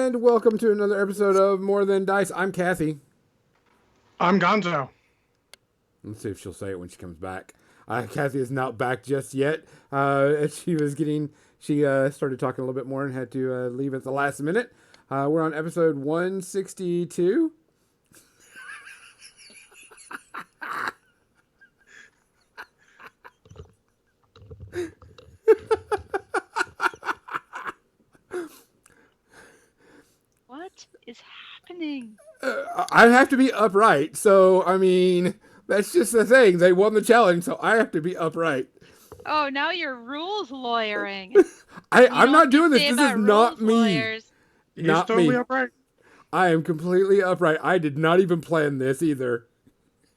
And welcome to another episode of More Than Dice. I'm Kathy. I'm Gonzo. Let's see if she'll say it when she comes back. Kathy is not back just yet. She started talking a little bit more and had to leave at the last minute. We're on episode 162. What is happening? I have to be upright, so I mean that's just the thing. They won the challenge, so I have to be upright. Oh, now you're rules lawyering. I'm not doing this. This is not me. Lawyers. He's Not totally me. upright. I am completely upright. I did not even plan this either.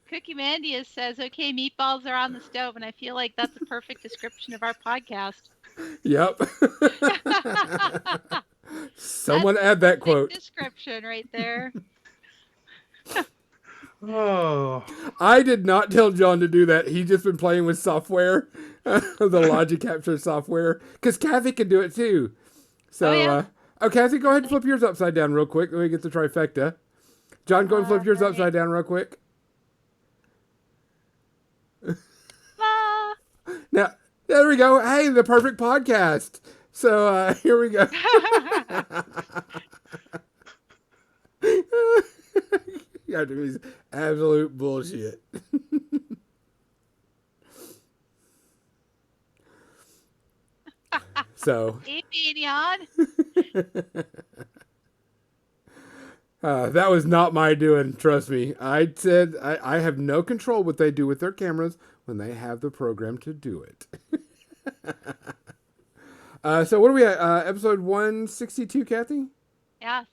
Cookie Mandia says, okay, meatballs are on the stove, and I feel like that's a perfect description of our podcast. Yep. Someone add that quote. Description right there. Oh. I did not tell John to do that. He's just been playing with software, the Logic Capture software, because Kathy can do it too. So, Kathy, go ahead and flip yours upside down real quick. Let me get the trifecta. John, go and flip yours upside down real quick. Now, there we go. Hey, the perfect podcast. So, here we go. Yeah, dude, it's absolute bullshit. So. Hey, Mignon. That was not my doing, trust me. I said I have no control what they do with their cameras when they have the program to do it. So what are we at? Episode 162, Kathy? Yes.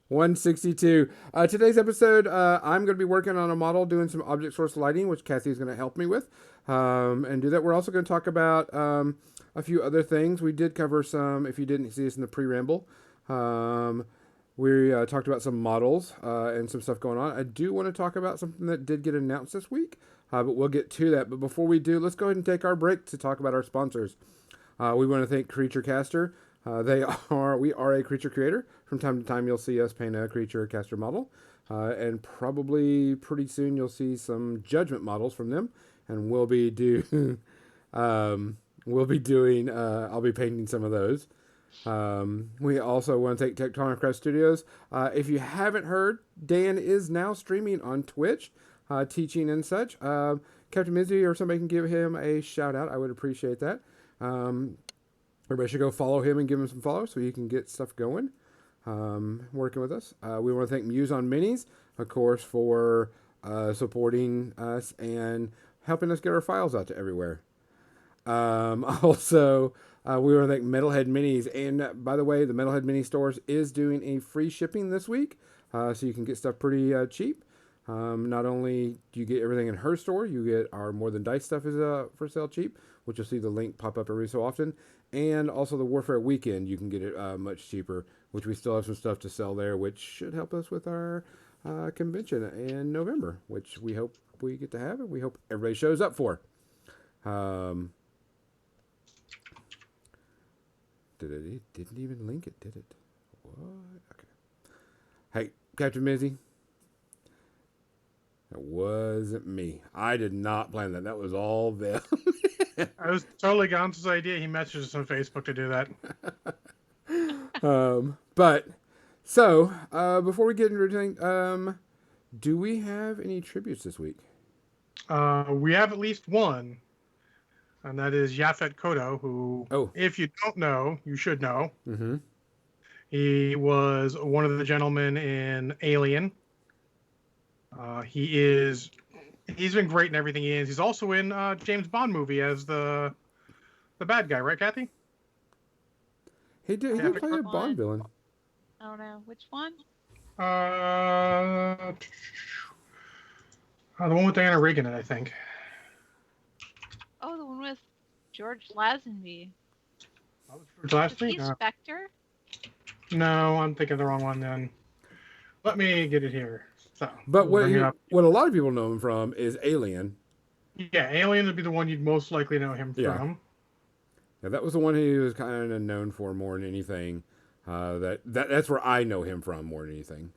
162. Today's episode, I'm going to be working on a model doing some object source lighting, which Kathy is going to help me with and do that. We're also going to talk about a few other things. We did cover some, if you didn't see us in the pre-ramble, we talked about some models and some stuff going on. I do want to talk about something that did get announced this week, but we'll get to that. But before we do, let's go ahead and take our break to talk about our sponsors. We want to thank Creature Caster. We are a creature creator. From time to time, you'll see us paint a creature caster model, and probably pretty soon you'll see some judgment models from them. And we'll be doing. I'll be painting some of those. We also want to thank Tectonic Crest Studios. If you haven't heard, Dan is now streaming on Twitch, teaching and such. Captain Mizzy or somebody can give him a shout out. I would appreciate that. Everybody should go follow him and give him some follow so you can get stuff going, working with us. We want to thank Muse on Minis, of course, for supporting us and helping us get our files out to everywhere. Also, we want to thank Metalhead Minis. And by the way, the Metalhead Mini Stores is doing a free shipping this week, so you can get stuff pretty cheap. Not only do you get everything in her store, you get our More Than Dice stuff is for sale cheap, which you'll see the link pop up every so often. And also the Warfare Weekend, you can get it much cheaper, which we still have some stuff to sell there, which should help us with our convention in November, which we hope we get to have and we hope everybody shows up for. It didn't even link it, did it? What? Okay. Hey, Captain Mizzy. That wasn't me. I did not plan that. That was all them. It was totally Gonzo's idea. He messaged us on Facebook to do that. Before we get into anything, do we have any tributes this week? We have at least one, and that is Yaphet Kotto, who, if you don't know, you should know. Mm-hmm. He was one of the gentlemen in Alien. He's been great in everything he is. He's also in James Bond movie as the bad guy, right, Kathy? He did play a Bond villain. I don't know. Which one? The one with Diana Reagan in it, I think. Oh, the one with George Lazenby. George Lazenby? Is he Spectre? No, I'm thinking the wrong one then. Let me get it here. So, but what a lot of people know him from is Alien. Yeah, Alien would be the one you'd most likely know him from. Yeah, that was the one he was kind of known for more than anything. That's where I know him from more than anything.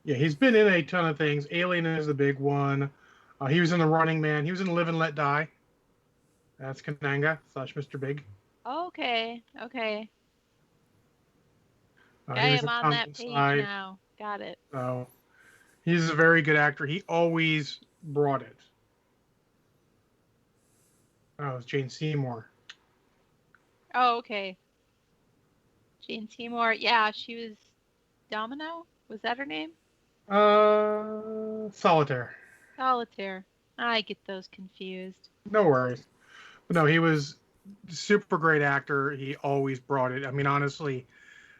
Yeah, he's been in a ton of things. Alien is the big one. He was in The Running Man. He was in Live and Let Die. That's Kananga / Mr. Big. Okay. I He was am in on that page Inside. now. Got it. So he's a very good actor. He always brought it. Oh, it's Jane Seymour. Oh, okay. Jane Seymour. Yeah, she was Domino. Was that her name? Solitaire. Solitaire. I get those confused. No worries. But no, he was a super great actor. He always brought it. I mean, honestly,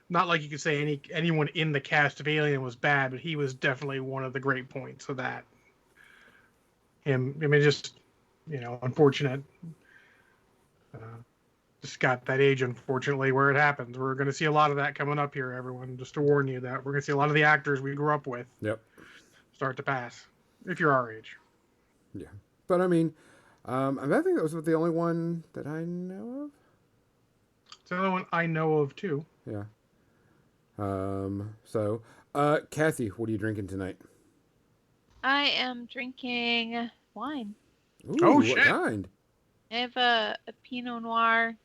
not like you could say anyone in the cast of Alien was bad, but he was definitely one of the great points of that. Him, I mean, just, unfortunate. Just got that age, unfortunately, where it happens. We're going to see a lot of that coming up here, everyone. Just to warn you that we're going to see a lot of the actors we grew up with start to pass, if you're our age. Yeah. But, I mean, I think that was the only one that I know of. It's the only one I know of, too. Yeah. So, Kathy, what are you drinking tonight? I am drinking wine. Ooh, what kind? I have a Pinot Noir,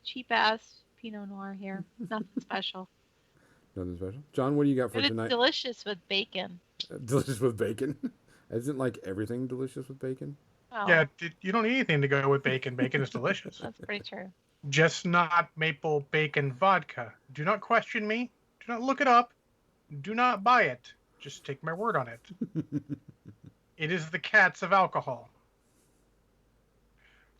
cheap-ass Pinot Noir here. Nothing special. Nothing special. John, what do you got for tonight? It's delicious with bacon. Delicious with bacon? Isn't like everything delicious with bacon? Oh. Yeah, you don't need anything to go with bacon. Bacon is delicious. That's pretty true. Just not maple bacon vodka. Do not question me. Do not look it up. Do not buy it. Just take my word on it. It is the cats of alcohol.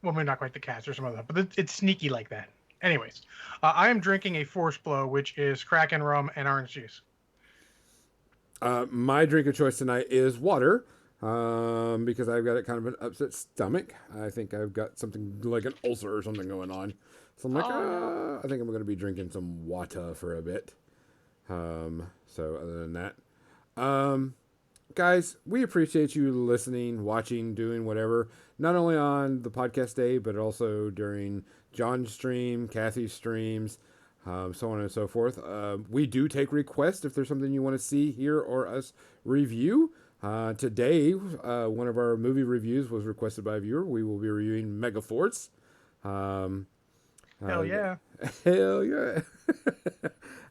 Well, maybe not quite the cats or some other, but it's sneaky like that. Anyways, I am drinking a Force Blow, which is Kraken rum and orange juice. My drink of choice tonight is water, because I've got kind of an upset stomach. I think I've got something like an ulcer or something going on. So I'm like, I think I'm going to be drinking some water for a bit. So other than that, guys, we appreciate you listening, watching, doing whatever, not only on the podcast day, but also during John's stream, Kathy's streams, so on and so forth. We do take requests if there's something you want to see, hear, or us review. Today, one of our movie reviews was requested by a viewer. We will be reviewing Megaforce. Hell yeah. Hell yeah.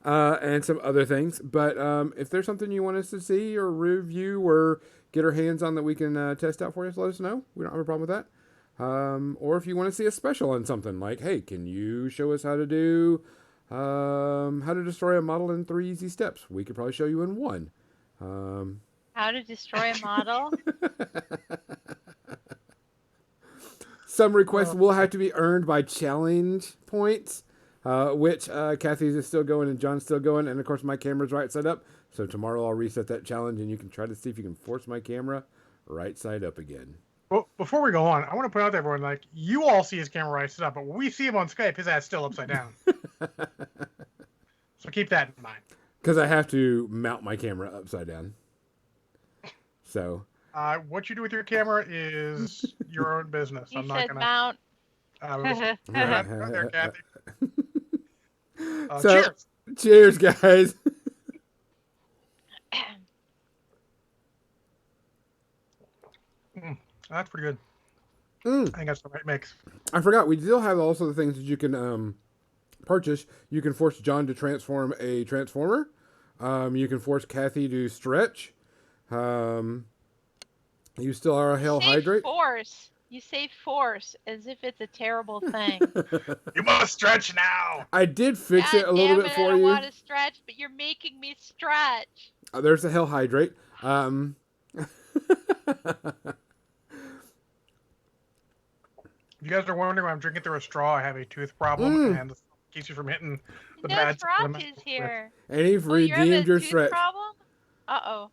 And some other things. But if there's something you want us to see or review or get our hands on that we can test out for you, let us know. We don't have a problem with that. Or if you want to see a special on something like, hey, can you show us how to destroy a model in 3 easy steps? We could probably show you in 1. How to destroy a model? Some requests will have to be earned by challenge points, which Kathy's is still going and John's still going. And, of course, my camera's right side up. So tomorrow I'll reset that challenge, and you can try to see if you can force my camera right side up again. Well, before we go on, I want to point out to everyone, like, you all see his camera right side up, but when we see him on Skype, his ass still upside down. So keep that in mind. Because I have to mount my camera upside down. So... what you do with your camera is your own business. You I'm not said gonna mount. right there, Kathy. So, cheers. Cheers, guys. That's pretty good. I think that's the right mix. I forgot. We still have also the things that you can purchase. You can force John to transform a transformer. You can force Kathy to stretch. You still are a hell hydrate. Force. You say force as if it's a terrible thing. You must stretch now. I did fix it a little bit for you. I don't want to stretch, but you're making me stretch. There's a hell hydrate. If you guys are wondering why I'm drinking through a straw, I have a tooth problem and it keeps you from hitting the bad stuff. No, is here. And you've redeemed your stretch. Problem? Uh-oh.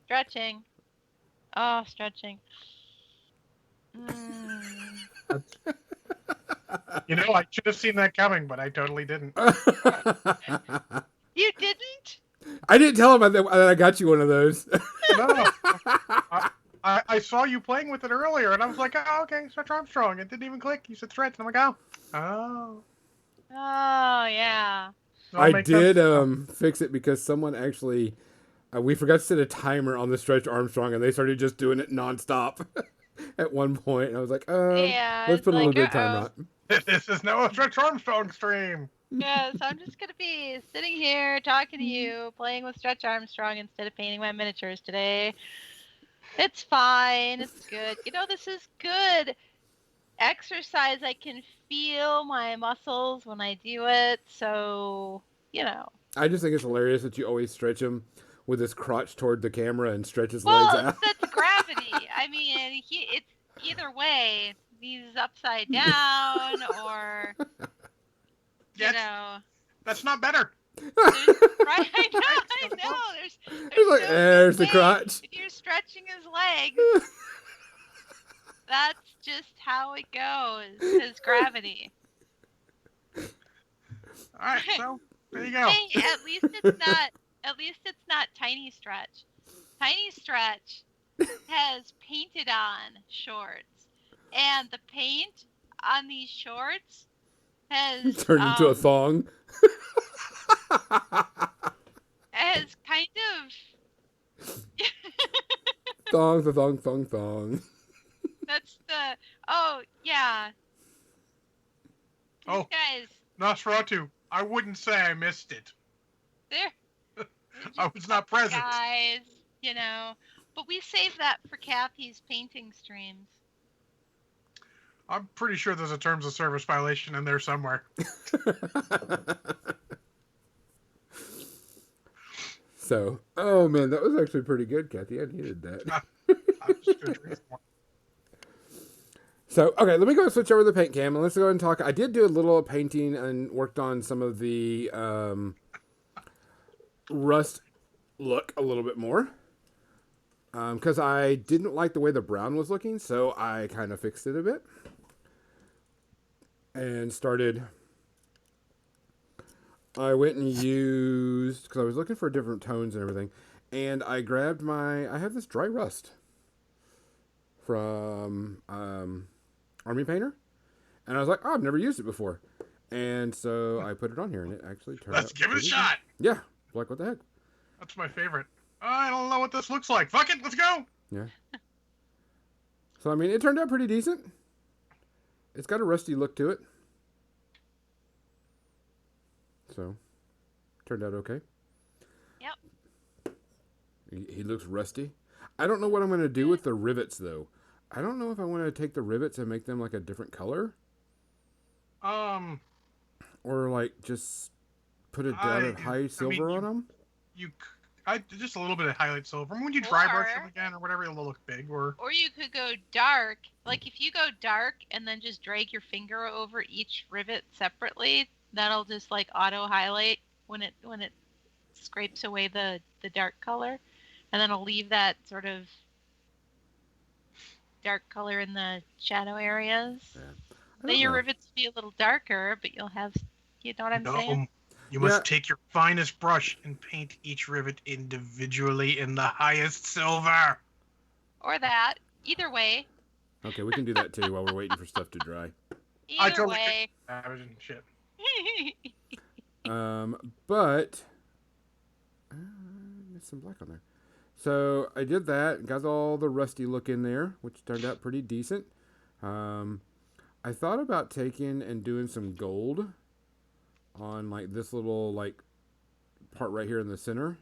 Stretching. Oh, stretching. You know, I should have seen that coming, but I totally didn't. You didn't? I didn't tell him that I got you one of those. No. I saw you playing with it earlier, and I was like, oh, okay, Stretch Armstrong. It didn't even click. You said stretch, and I'm like, oh. Oh, yeah. It'll I make did sense. fix it because someone actually we forgot to set a timer on the Stretch Armstrong, and they started just doing it nonstop at one point. And I was like, Yeah, let's it's put a little like, bit of timer uh-oh. on. This is no Stretch Armstrong stream. Yeah, so I'm just gonna be sitting here talking to you, playing with Stretch Armstrong instead of painting my miniatures today. It's fine. It's good. You know, this is good exercise. I can feel my muscles when I do it. So, you know. I just think it's hilarious that you always stretch him with his crotch toward the camera and stretch his legs Well, out. that's gravity. I mean, it's either way. He's upside down or, you Yes, know. that's not better. Right? I know. There's He's like, no there's good the way. crotch. If you're stretching his legs, that's just how it goes. Because gravity. All right, so there you go. Hey, at least it's not. At least it's not Tiny Stretch. Tiny Stretch has painted on shorts, and the paint on these shorts has Turned into a thong. has kind of. Thong, the thong, thong, thong. That's the. Oh yeah. These Oh. guys, Nosferatu, I wouldn't say I missed it. they're I was not present. guys, you know. But we save that for Kathy's painting streams. I'm pretty sure there's a terms of service violation in there somewhere. So, oh man, that was actually pretty good, Kathy. I needed that. I'm just gonna drink some more. So, okay, let me go switch over to the paint cam and let's go ahead and talk. I did do a little painting and worked on some of the rust look a little bit more. Because I didn't like the way the brown was looking, so I kind of fixed it a bit. And started... I went and used... Because I was looking for different tones and everything. And I grabbed my... I have this dry rust from Army Painter. And I was like, oh, I've never used it before. And so I put it on here, and it actually turned out... Let's give it a pretty shot. good. Yeah. Like, what the heck? That's my favorite. I don't know what this looks like. Fuck it, let's go. Yeah. So, I mean, it turned out pretty decent. It's got a rusty look to it. So, turned out okay. Yep. He looks rusty. I don't know what I'm going to do with the rivets, though. I don't know if I want to take the rivets and make them like a different color. Or like just put a dot of high silver on them. Just a little bit of highlight silver. When you dry brush them again or whatever, it'll look big. Or you could go dark. Like if you go dark and then just drag your finger over each rivet separately, that'll just like auto highlight when it scrapes away the dark color, and then it'll leave that sort of dark color in the shadow areas. Yeah. Then your rivets will be a little darker, but you'll have, you know what I'm saying? You must take your finest brush and paint each rivet individually in the highest silver. Or that. Either way. Okay, we can do that too while we're waiting for stuff to dry. Either way. Shit. But there's some black on there. So I did that, got all the rusty look in there, which turned out pretty decent. I thought about taking and doing some gold on like this little like part right here in the center,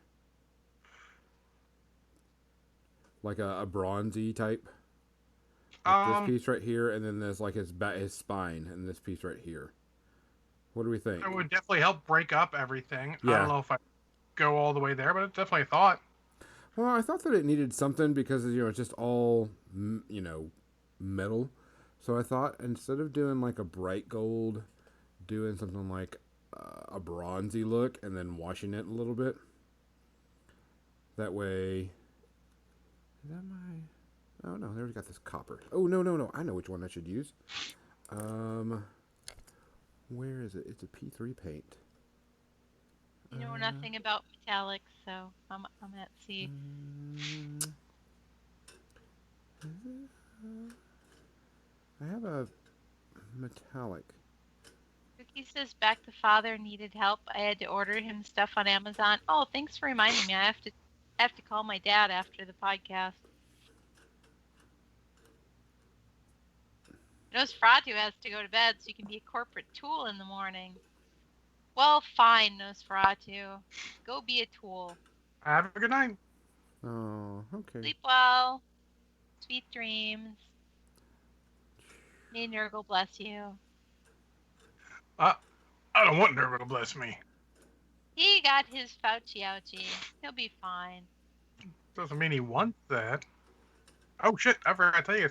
like a bronzy type. Like this piece right here, and then there's like his spine, and this piece right here. What do we think? It would definitely help break up everything. Yeah. I don't know if I go all the way there, but it's definitely a thought. Well, I thought that it needed something because it's just all metal. So I thought instead of doing like a bright gold, doing something like a bronzy look and then washing it a little bit. That way. Is that my? Oh no, there we got this copper. Oh no! I know which one I should use. Where is it? It's a P3 paint. You know nothing about metallics, so I'm at C. I have a metallic. It's He says back to father needed help. I had to order him stuff on Amazon. Oh, thanks for reminding me. I have to call my dad after the podcast. Nosferatu has to go to bed so you can be a corporate tool in the morning. Well, fine, Nosferatu. Go be a tool. Have a good night. Oh, okay. Sleep well. Sweet dreams. May Nurgle bless you. I don't want Nurgle to bless me. He got his Fauci ouchie. He'll be fine. Doesn't mean he wants that. Oh shit! I forgot to tell you.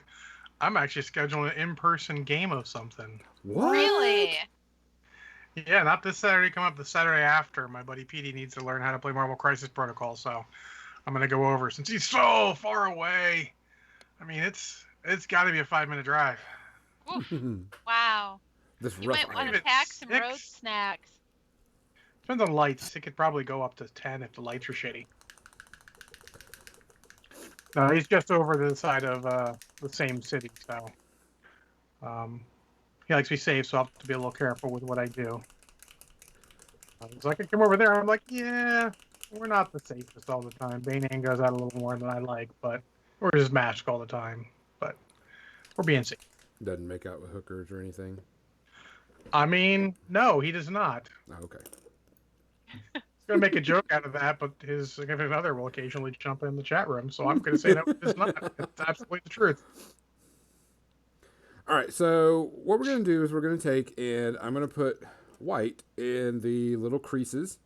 I'm actually scheduling an in-person game of something. What? Really? Yeah, not this Saturday. Come up the Saturday after. My buddy Petey needs to learn how to play Marvel Crisis Protocol, so I'm gonna go over since he's so far away. I mean, it's got to be a 5-minute drive. Oof. Wow. This You rough might want ride. to pack some Six. road snacks. Depends on lights. It could probably go up to 10 if the lights are shitty. No, he's just over the side of the same city, so he likes to be safe, so I have to be a little careful with what I do. He's like, I come over there. I'm like, yeah, we're not the safest all the time. Baneang goes out a little more than I like, but we're just masked all the time. But we're being safe. Doesn't make out with hookers or anything. I mean, no, he does not. Oh, okay. He's gonna make a joke out of that, but his significant other will occasionally jump in the chat room, so I'm gonna say no, it's not. It's absolutely the truth. All right, so what we're going to do is we're going to take and I'm going to put white in the little creases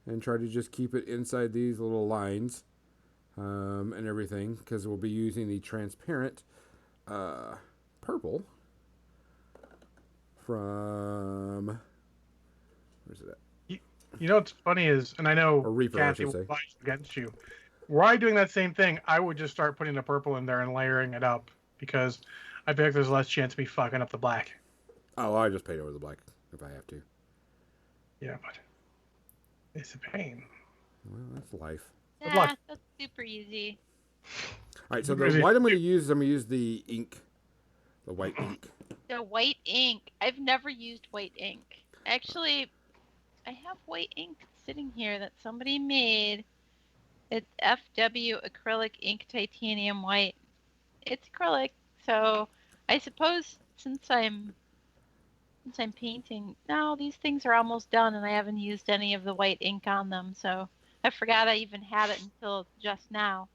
and try to just keep it inside these little lines and everything, because we'll be using the transparent purple from, where's it at? You know what's funny is, and I know Or Reaper, I Kathy should will say. fight against you. Were I doing that same thing, I would just start putting the purple in there and layering it up, because I feel like there's less chance of me fucking up the black. Oh, I just paint over the black if I have to. Yeah, but it's a pain. Well, that's life. Good Nah, luck. that's super easy. All right, so Where's the it? white I'm going to use the ink, the white ink. The white ink. I've never used white ink. Actually, I have white ink sitting here that somebody made. It's FW acrylic ink titanium white. It's acrylic, so I suppose since I'm painting, no, these things are almost done and I haven't used any of the white ink on them, so I forgot I even had it until just now.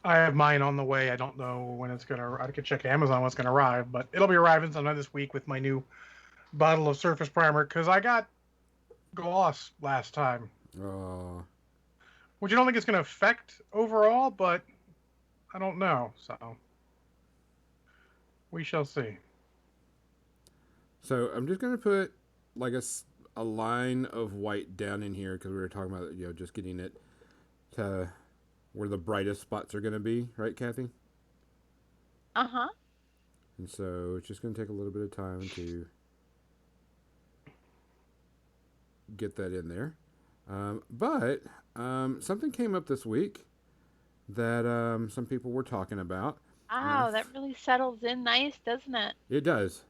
I have mine on the way. I don't know when it's gonna. I could check Amazon when it's gonna arrive, but it'll be arriving sometime this week with my new bottle of surface primer, because I got gloss last time, which I don't think it's gonna affect overall, but I don't know. So we shall see. So I'm just going to put like a line of white down in here because we were talking about, just getting it to where the brightest spots are going to be, right, Kathy? Uh-huh. And so it's just going to take a little bit of time to get that in there. But something came up this week that some people were talking about. Wow, that really settles in nice, doesn't it? It does.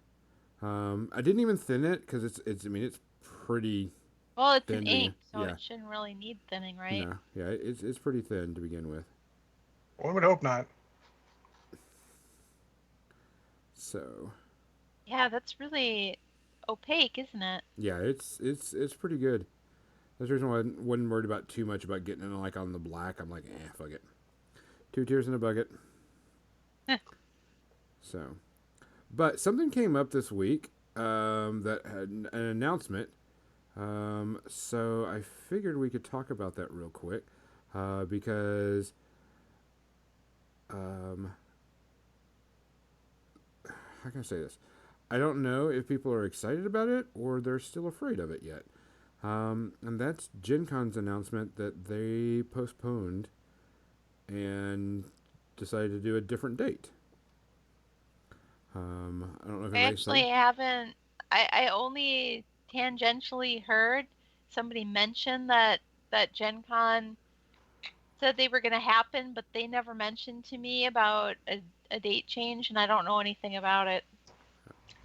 I didn't even thin it because it's pretty. Well, it's thin an to- ink, so yeah. it shouldn't really need thinning, right? No, yeah, it's pretty thin to begin with. One would hope not. So Yeah, that's really opaque, isn't it? yeah, it's pretty good. That's the reason why I wasn't worried about too much about getting it like on the black. I'm like, fuck it. 2 tears in a bucket. So, but something came up this week that had an announcement. So I figured we could talk about that real quick because how can I say this? I don't know if people are excited about it or they're still afraid of it yet. And that's Gen Con's announcement that they postponed and decided to do a different date. I don't know if I anybody actually haven't. I only tangentially heard somebody mention that Gen Con said they were going to happen, but they never mentioned to me about a date change, and I don't know anything about it.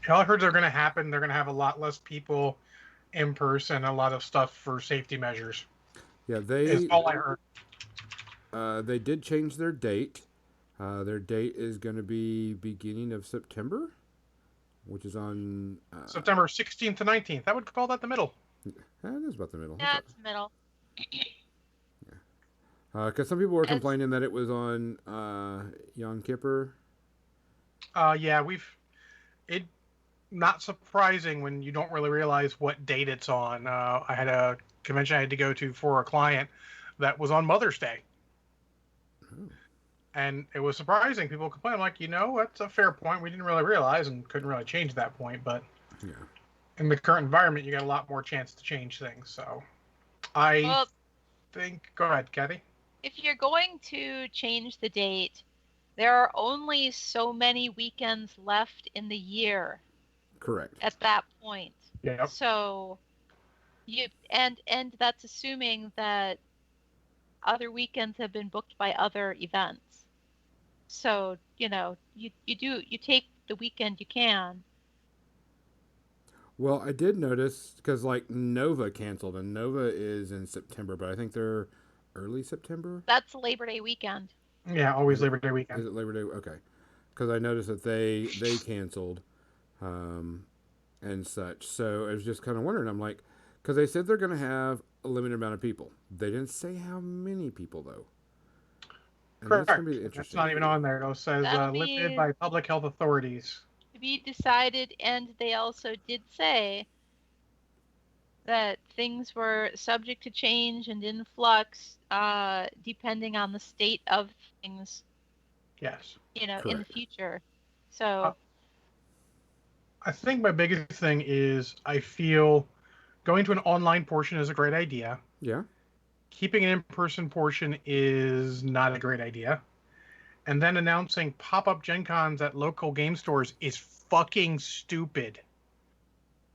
All I heard are going to happen. They're going to have a lot less people in person, a lot of stuff for safety measures. Yeah, Is all I heard. they did change their date. Their date is going to be beginning of September, which is on September 16th to 19th. I would call that the middle. It is about the middle. Yeah, it's middle. Because some people were It's- complaining that it was on Yom Kippur. Yeah, it not surprising when you don't really realize what date it's on. I had a convention I had to go to for a client that was on Mother's Day. Oh. And it was surprising. People complain. I'm like, that's a fair point. We didn't really realize and couldn't really change that point. But Yeah. in the current environment, you got a lot more chance to change things. So I Well, think, go ahead, Kathy. if you're going to change the date, there are only so many weekends left in the year Correct. at that point. Yep. So and that's assuming that other weekends have been booked by other events. So, you take the weekend you can. Well, I did notice because like Nova canceled, and Nova is in September, but I think they're early September. That's Labor Day weekend. Yeah, always Labor Day Is weekend. it Labor Day? Okay, because I noticed that they canceled, and such. So I was just kind of wondering. I'm like, because they said they're going to have a limited amount of people. They didn't say how many people though. And Correct. That's, gonna be That's interesting. not even on there. It says That'll be- limited by public health authorities. To be decided, and they also did say that things were subject to change and in flux, depending on the state of things, Yes. in the Correct. future. So, I think my biggest thing is I feel going to an online portion is a great idea. Yeah. Keeping an in-person portion is not a great idea. And then announcing pop-up Gen Cons at local game stores is fucking stupid.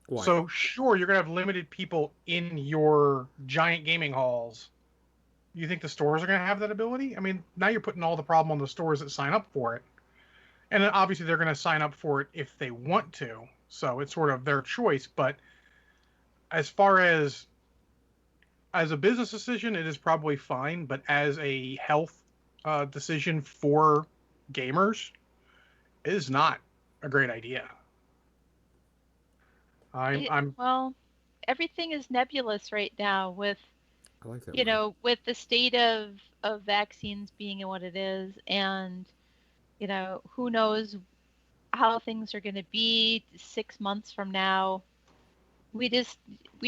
Why? So sure, you're going to have limited people in your giant gaming halls. You think the stores are going to have that ability? I mean, now you're putting all the problem on the stores that sign up for it. And then obviously they're going to sign up for it if they want to. So it's sort of their choice. But as far as a business decision, it is probably fine. But as a health decision for gamers, it is not a great idea. well, everything is nebulous right now with, I like that. word. with the state of vaccines being what it is, and, who knows how things are going to be 6 months from now. We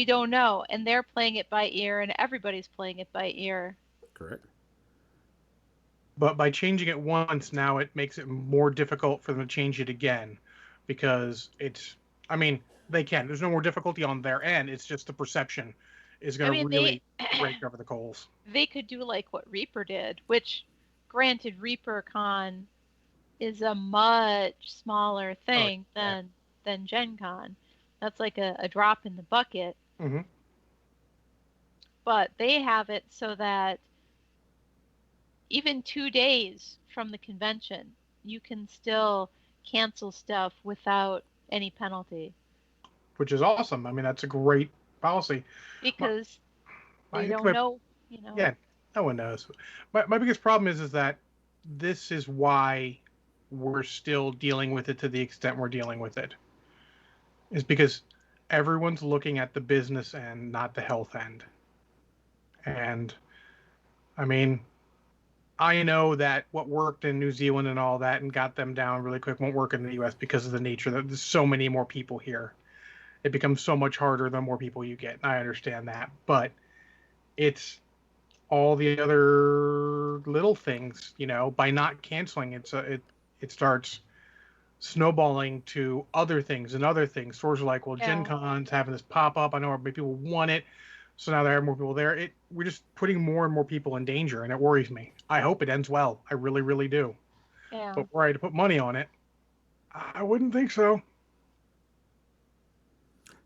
don't know. And they're playing it by ear, and everybody's playing it by ear. Correct. But by changing it once, now it makes it more difficult for them to change it again, because they can. There's no more difficulty on their end. It's just the perception is going to really break over the coals. They could do like what Reaper did, which, granted, ReaperCon is a much smaller thing than Gen Con. That's like a drop in the bucket. Mm-hmm. But they have it so that even 2 days from the convention, you can still cancel stuff without any penalty. Which is awesome. I mean, that's a great policy. Because I they think don't know, Yeah, no one knows. My biggest problem is that this is why we're still dealing with it to the extent we're dealing with it. Is because everyone's looking at the business end, not the health end. And, I mean, I know that what worked in New Zealand and all that and got them down really quick won't work in the U.S. because of the nature that there's so many more people here. It becomes so much harder the more people you get. And I understand that. But it's all the other little things, by not canceling it starts snowballing to other things and other things. Stores are like, well, Yeah. Gen Con's having this pop up. I know people want it. So now there are more people there. We're just putting more and more people in danger, and it worries me. I hope it ends well. I really, really do. Yeah. But were I to put money on it, I wouldn't think so.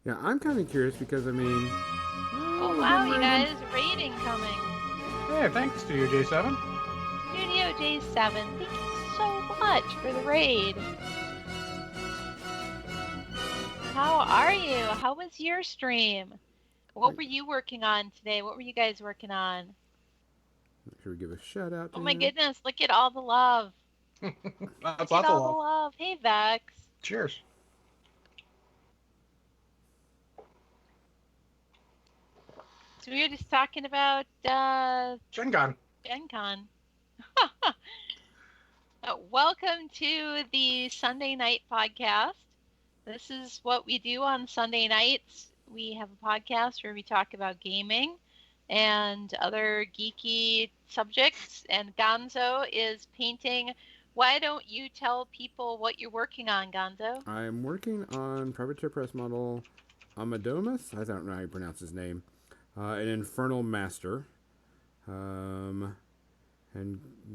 Yeah, I'm kind of curious because Oh wow, you guys, rating coming. Yeah, thanks, Studio J7. Studio J7, thank you so much for the raid. How are you? How was your stream? What were you working on today? What were you guys working on? Make sure we give a shout out to Oh my him. goodness, look at all the love. That's Look lots at of all the love. love. Hey, Vex. Cheers. So we were just talking about Gen Con. Gen Con. Welcome to the Sunday Night Podcast. This is what we do on Sunday nights. We have a podcast where we talk about gaming and other geeky subjects. And Gonzo is painting. Why don't you tell people what you're working on, Gonzo? I'm working on Privateer Press model Amadomus. I don't know how you pronounce his name. An Infernal Master. And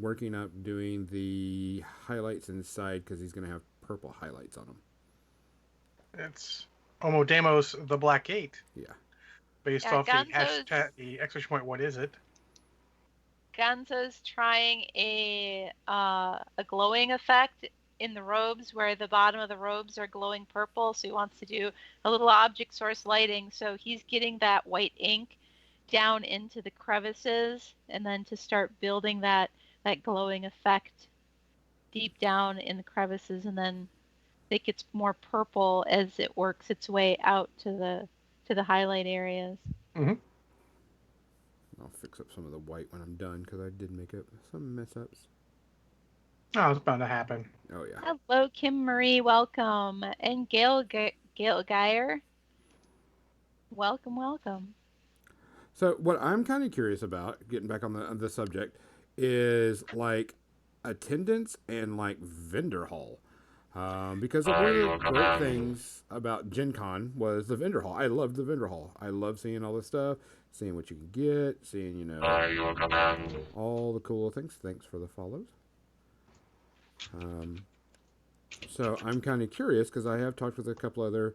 working up doing the highlights inside because he's going to have purple highlights on him. It's Omodemos the Black Gate. Yeah. Based Yeah, off Gonzo's- the exclamation point, what is it? Gonzo's trying a glowing effect in the robes where the bottom of the robes are glowing purple. So he wants to do a little object source lighting. So he's getting that white ink down into the crevices and then to start building that glowing effect deep down in the crevices, and then it gets more purple as it works its way out to the highlight areas. Mm-hmm. I'll fix up some of the white when I'm done because I did make up some mess ups. Oh, it's bound to happen. Oh, yeah. Hello, Kim Marie, welcome. And Gail Geyer, welcome. So what I'm kind of curious about, getting back on the subject, is like attendance and like vendor hall. Because one of the great things about Gen Con was the vendor hall. I loved the vendor hall. I love seeing all this stuff, seeing what you can get, seeing, you know, all the cool things. Thanks for the follows. So I'm kind of curious because I have talked with a couple other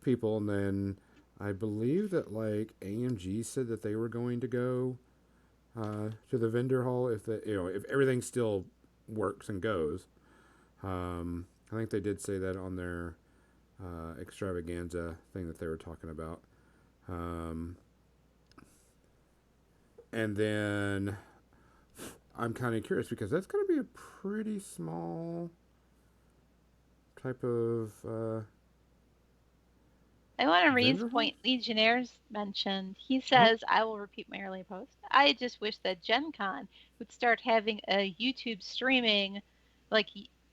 people, and then I believe that like AMG said that they were going to go to the vendor hall if if everything still works and goes. I think they did say that on their extravaganza thing that they were talking about. And then I'm kind of curious because that's going to be a pretty small type of. I want to raise Vendor point Legionnaires mentioned. He says, I will repeat my earlier post. I just wish that Gen Con would start having a YouTube streaming like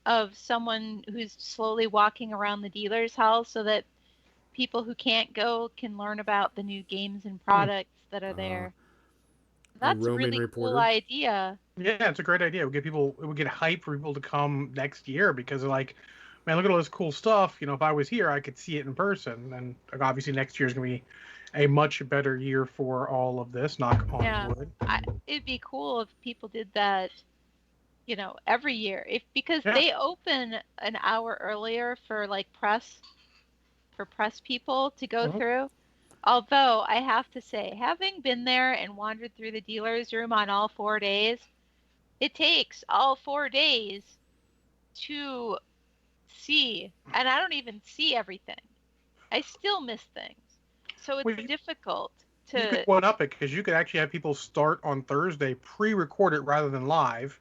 of someone who's slowly walking around the dealer's house so that people who can't go can learn about the new games and products that are there. That's a roaming really reporter. cool idea. Yeah, it's a great idea. It would get hype for people to come next year because they're like, man, look at all this cool stuff. You know, if I was here, I could see it in person. And obviously next year is going to be a much better year for all of this. Knock on wood. It'd be cool if people did that, you know, every year. Because Yeah. they open an hour earlier for like press people to go through. Although I have to say, having been there and wandered through the dealer's room on all 4 days, it takes all 4 days to see, and I don't even see everything. I still miss things. So it's difficult to... You could one up it because you could actually have people start on Thursday, pre-record it rather than live.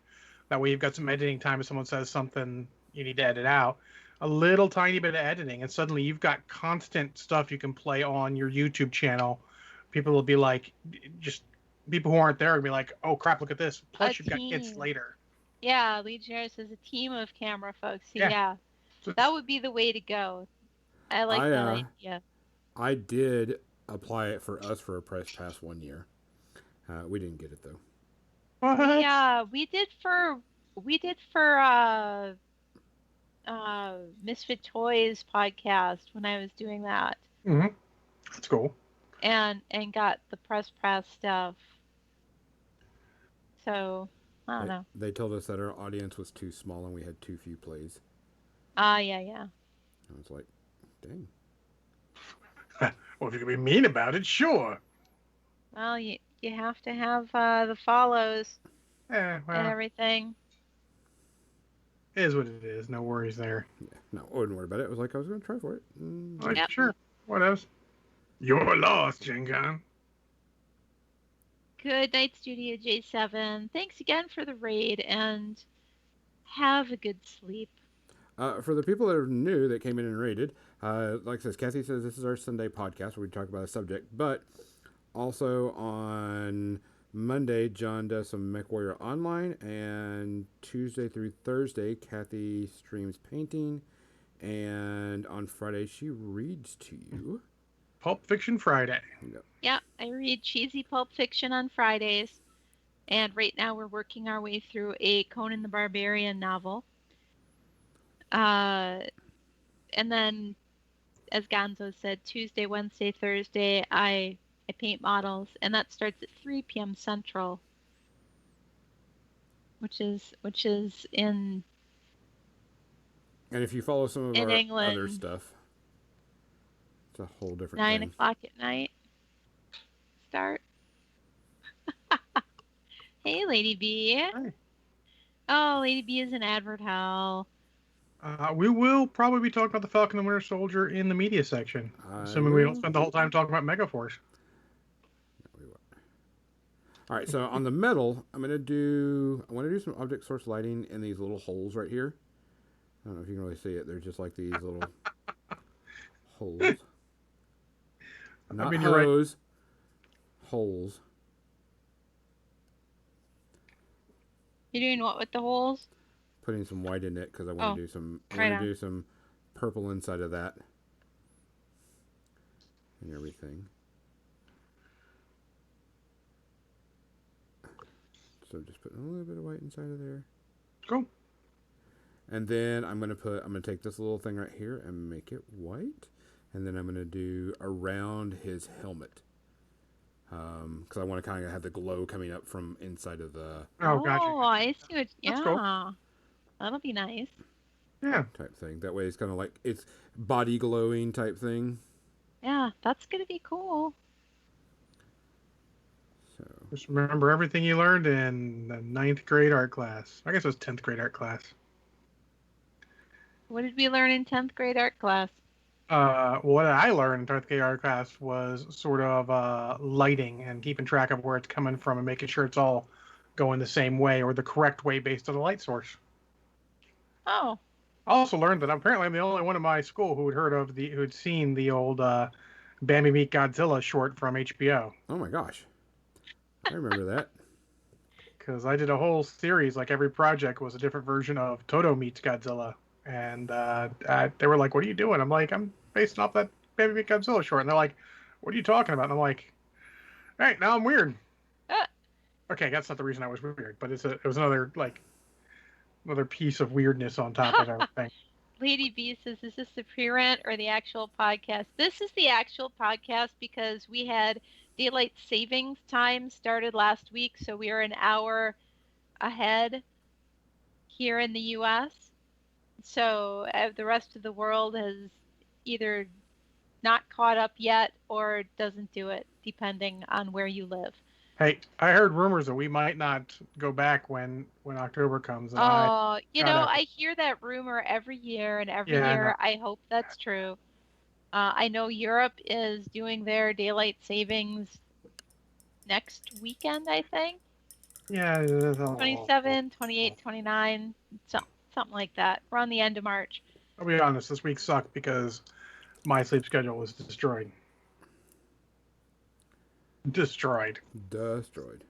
That way you've got some editing time if someone says something you need to edit out. A little tiny bit of editing, and suddenly you've got constant stuff you can play on your YouTube channel. People will be like, just people who aren't there will be like, oh crap, look at this. Plus you've got kids later. Yeah, Legionnaires is a team of camera folks. Yeah. So that would be the way to go. I like that idea. I did apply it for us for a press pass 1 year. We didn't get it though. What? Yeah, we did for Misfit Toys podcast when I was doing that. Mm-hmm. That's cool. And got the press stuff. So I don't know. They told us that our audience was too small and we had too few plays. Yeah. I was like, dang. Well, if you can be mean about it, sure. Well, you have to have the follows Yeah, well. and everything. It is what it is. No worries there. Yeah, no, I wouldn't worry about it. It was like I was going to try for it. Like, Yep. sure. What else? You're lost, Gen Con. Good night, Studio J7. Thanks again for the raid, and have a good sleep. For the people that are new that came in and rated, like I says, Kathy says this is our Sunday podcast where we talk about a subject, but also on Monday, John does some MechWarrior Online, and Tuesday through Thursday, Kathy streams painting, and on Friday, she reads to you. Pulp Fiction Friday. Yeah, I read cheesy pulp fiction on Fridays, and right now we're working our way through a Conan the Barbarian novel. And then, as Gonzo said, Tuesday, Wednesday, Thursday, I paint models, and that starts at 3 p.m. Central, which is in And if you follow some of In our England. other stuff, it's a whole different 9 thing. o'clock at night. Start. Hey, Lady B. Hey. Oh, Lady B is an advert hell. We will probably be talking about the Falcon and Winter Soldier in the media section, assuming we don't spend the whole time talking about Megaforce. All right, so on the metal, I want to do some object source lighting in these little holes right here. I don't know if you can really see it. They're just like these little holes. Not you're right. hose. Holes. You're doing what with the holes? Putting some white in it because I want to do some. I right want to on. do some purple inside of that and everything. So just putting a little bit of white inside of there. Cool. And then I'm gonna take this little thing right here and make it white, and then I'm gonna do around his helmet, because I want to kind of have the glow coming up from inside of the Oh, gotcha. I see what. That's Yeah, cool. that'll be nice. Yeah. type thing. That way, it's kind of like it's body glowing type thing. Yeah, that's gonna be cool. So Just remember everything you learned in the 9th grade art class. I guess it was 10th grade art class. What did we learn in 10th grade art class? What I learned in 10th grade art class was sort of lighting and keeping track of where it's coming from and making sure it's all going the same way or the correct way based on the light source. Oh, I also learned that apparently I'm the only one in my school who'd seen the old Bambi Meet Godzilla short from HBO. oh my gosh, I remember that. Because I did a whole series, like every project was a different version of Toto Meets Godzilla. And they were like, "What are you doing?" I'm like, "I'm basing off that Baby Meet Godzilla short." And they're like, "What are you talking about?" And I'm like, "All right, now I'm weird." Ah. Okay, that's not the reason I was weird, but it was another piece of weirdness on top of everything. Lady B says, "Is this the pre-rant or the actual podcast?" This is the actual podcast because we had daylight savings time started last week, so we are an hour ahead here in the U.S. So the rest of the world has either not caught up yet or doesn't do it, depending on where you live. Hey, I heard rumors that we might not go back when October comes. And I gotta- hear that rumor every year, and every Yeah, I year know. I hope that's true. I know Europe is doing their daylight savings next weekend, I think. Yeah. 27, 28, 29, something like that. We're on the end of March. I'll be honest, this week sucked because my sleep schedule was destroyed. Destroyed. Destroyed.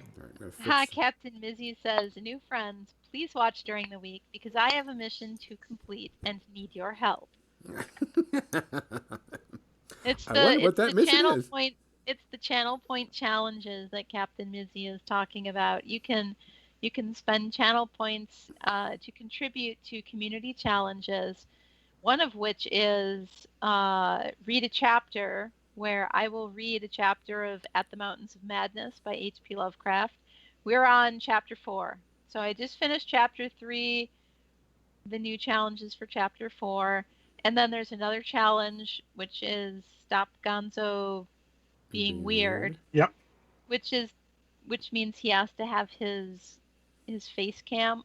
All right, I'm gonna fix. Ha, Captain Mizzy says, "New friends, please watch during the week because I have a mission to complete and need your help." It's I wonder what that the mission channel is. point. It's the channel point challenges that Captain Mizzy is talking about. You can spend channel points to contribute to community challenges. One of which is read a chapter, where I will read a chapter of At the Mountains of Madness by H.P. Lovecraft. We're on chapter 4. So I just finished chapter 3, the new challenges for chapter 4. And then there's another challenge, which is Stop Gonzo being weird. Yep. Which means he has to have his face cam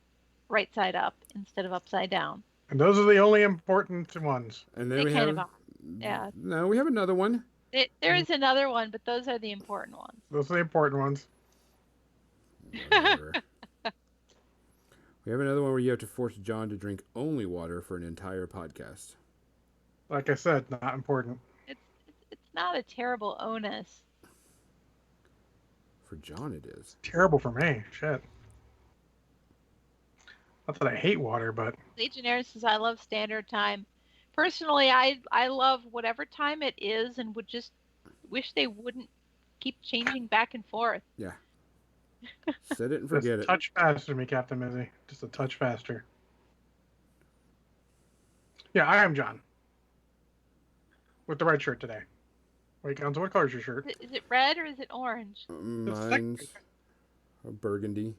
right side up instead of upside down. And those are the only important ones. And then They we kind have of are. Yeah. no, we have another one. There is another one, but those are the important ones. Those are the important ones. Whatever. We have another one where you have to force John to drink only water for an entire podcast. Like I said, not important. It's not a terrible onus. For John, it is. Terrible for me. Shit. Not that I hate water, but Legionnaire says, I love standard time. Personally, I love whatever time it is and would just wish they wouldn't keep changing back and forth. Yeah. Set it and forget just a it. touch faster, me, Captain Mizzy. Just a touch faster. Yeah, I am John. With the red shirt today. Wait, Gonzo, what color's your shirt? Is it red or is it orange? Mine's a burgundy.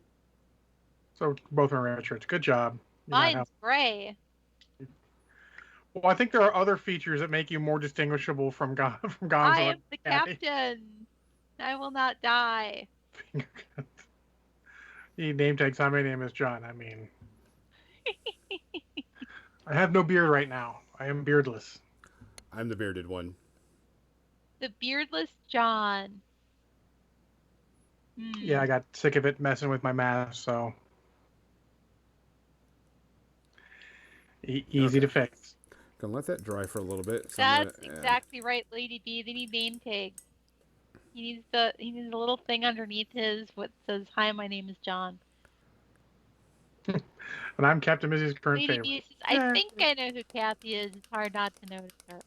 So both are red shirts. Good job. You might Mine's have- gray. Well, I think there are other features that make you more distinguishable from Gonzo. I am the Kathy. captain. I will not die. He name tags. Hi, my name is John. I mean, I have no beard right now. I am beardless. I'm the bearded one. The beardless John. Yeah, I got sick of it messing with my mask, so easy to fix. Gonna let that dry for a little bit. So I'm That's gonna add- exactly right, Lady B. They need name tags. He needs a little thing underneath his what says, "Hi, my name is John." And I'm Captain Mizzy's current Lady favorite. B says, "I think I know who Kathy is. It's hard not to notice her.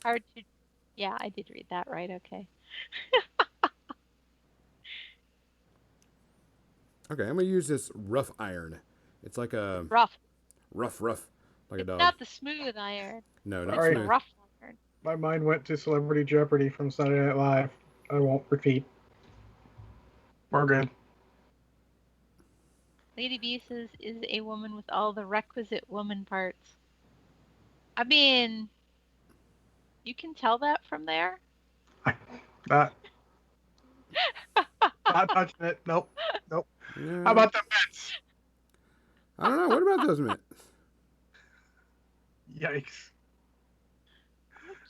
Hard to." Yeah, I did read that right. Okay. Okay, I'm gonna use this rough iron. It's like a Rough. rough, like a It's dog. not the smooth iron. No, All not It's right. the smooth. rough iron. My mind went to Celebrity Jeopardy from Saturday Night Live. I won't repeat. We're good. Lady B says, "Is a woman with all the requisite woman parts." I mean, you can tell that from there. Not touching it. Nope. Yeah. How about the Mets? I don't know. What about those mitts? Yikes.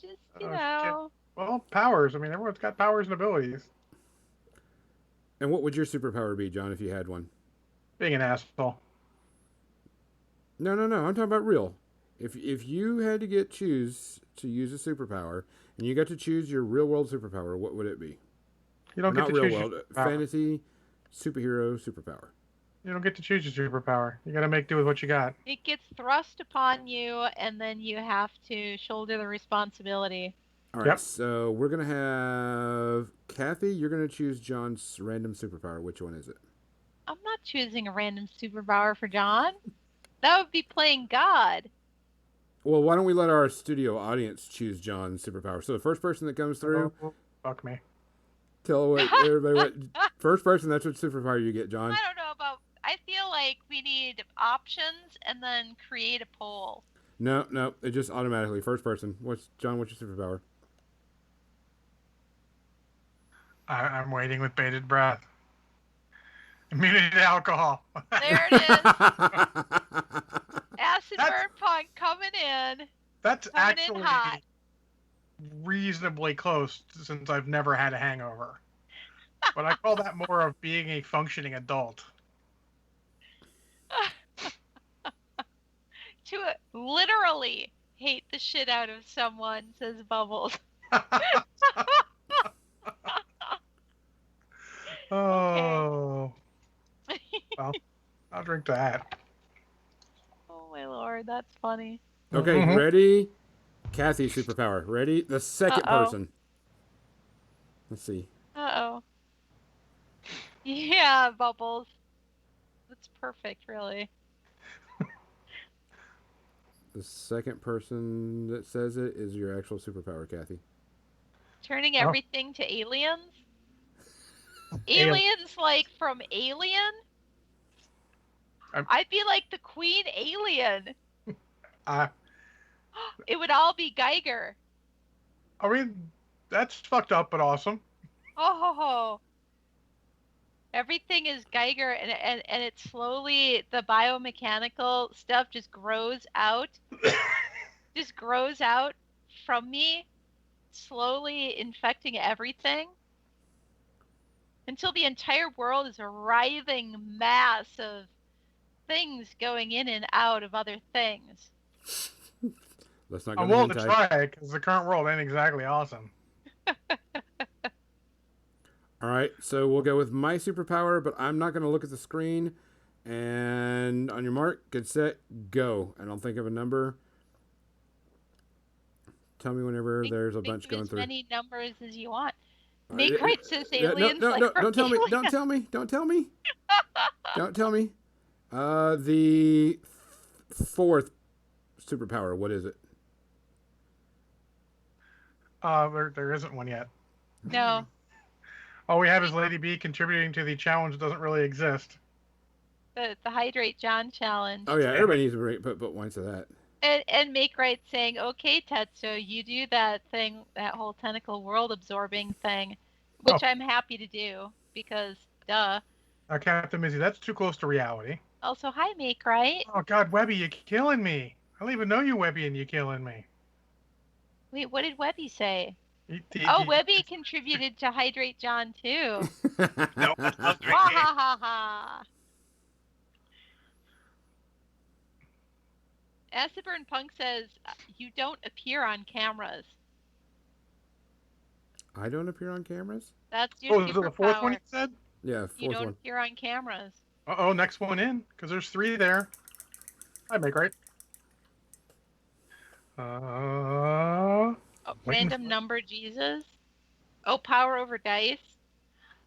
Just, Oh, know. Well, powers. I mean, everyone's got powers and abilities. And what would your superpower be, John, if you had one? Being an asshole. No. I'm talking about real. If you had to choose to use a superpower, and you got to choose your real world superpower, what would it be? You don't get Not to real choose world, your superpower. fantasy, superhero, superpower. You don't get to choose your superpower. You got to make do with what you got. It gets thrust upon you, and then you have to shoulder the responsibility. All right, Yep. so we're gonna have Kathy. You're gonna choose John's random superpower. Which one is it? I'm not choosing a random superpower for John. That would be playing God. Well, why don't we let our studio audience choose John's superpower? So the first person that comes through, Oh, fuck me. tell everybody what first person. That's what superpower you get, John. I don't know about. I feel like we need options and then create a poll. No, it just automatically first person. What's your superpower? I'm waiting with bated breath. Immunity to alcohol. There it is. Acid burn punk coming in. That's Coming in actually hot. reasonably close since I've never had a hangover. But I call that more of being a functioning adult. To literally hate the shit out of someone, says Bubbles. Oh. Well, I'll drink that. Oh my lord, that's funny. Okay, Mhm. ready? Kathy's superpower. Ready? The second Uh-oh. person. Let's see. Uh-oh. Yeah, Bubbles. That's perfect, really. The second person that says it is your actual superpower, Kathy. Turning Oh. everything to aliens? Alien. Aliens like from Alien? I'd be like the Queen Alien. It would all be Geiger. I mean, that's fucked up but awesome. Oh ho ho. Everything is Geiger, and it slowly, the biomechanical stuff just grows out from me, slowly infecting everything until the entire world is a writhing mass of things going in and out of other things. Let's not go I'm to willing to hentai. try it because the current world ain't exactly awesome. All right, so we'll go with my superpower, but I'm not going to look at the screen. And on your mark, get set, go. And I'll think of a number. Tell me whenever there's a bunch Think of going as through. many numbers as you want. Uh, Make yeah, right says yeah, aliens. no, like no, from don't tell me. Alien. Don't tell me. Don't tell me. Don't tell me. The fourth superpower. What is it? There isn't one yet. No. All we have is Lady B contributing to the challenge that doesn't really exist. The Hydrate John challenge. Oh yeah, everybody needs to put points to that. And Make Right saying, okay, Tetsuo, you do that thing, that whole tentacle world absorbing thing, which I'm happy to do because, duh. Captain Mizzy, that's too close to reality. Also, hi, Make Right. Oh God, Webby, you're killing me. I don't even know you, Webby, and you're killing me. Wait, what did Webby say? He- Webby contributed to Hydrate John too. No, I love drinking. Ha ha ha. Acidburn Punk says, you don't appear on cameras. I don't appear on cameras? That's your is it the fourth one superpower. you said? Yeah, You fourth don't one. appear on cameras. Uh-oh, next one in, because there's 3 there. I make right. Random number Jesus. Oh, power over dice.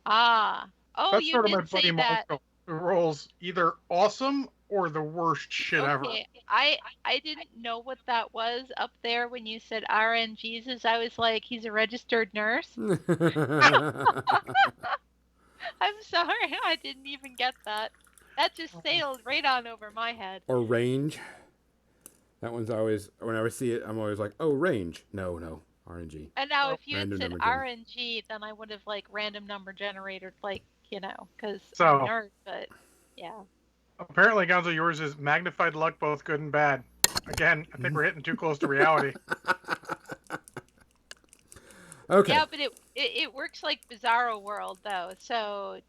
Ah. Oh, That's you sort of my did say buddy that. Monko, who rolls either awesome or the worst shit ever. Okay, I didn't know what that was up there when you said RN Jesus. I was like, he's a registered nurse. I'm sorry, I didn't even get that. That just sailed right on over my head. Or range. That one's always, whenever I see it, I'm always like, oh, range. No, RNG. And now, if you had Random said number RNG, then I would have like random number generator, like, because So- I'm a nerd. But yeah. Apparently, Gonzo, yours is magnified luck, both good and bad. Again, I think we're hitting too close to reality. Okay. Yeah, but it works like Bizarro World though, so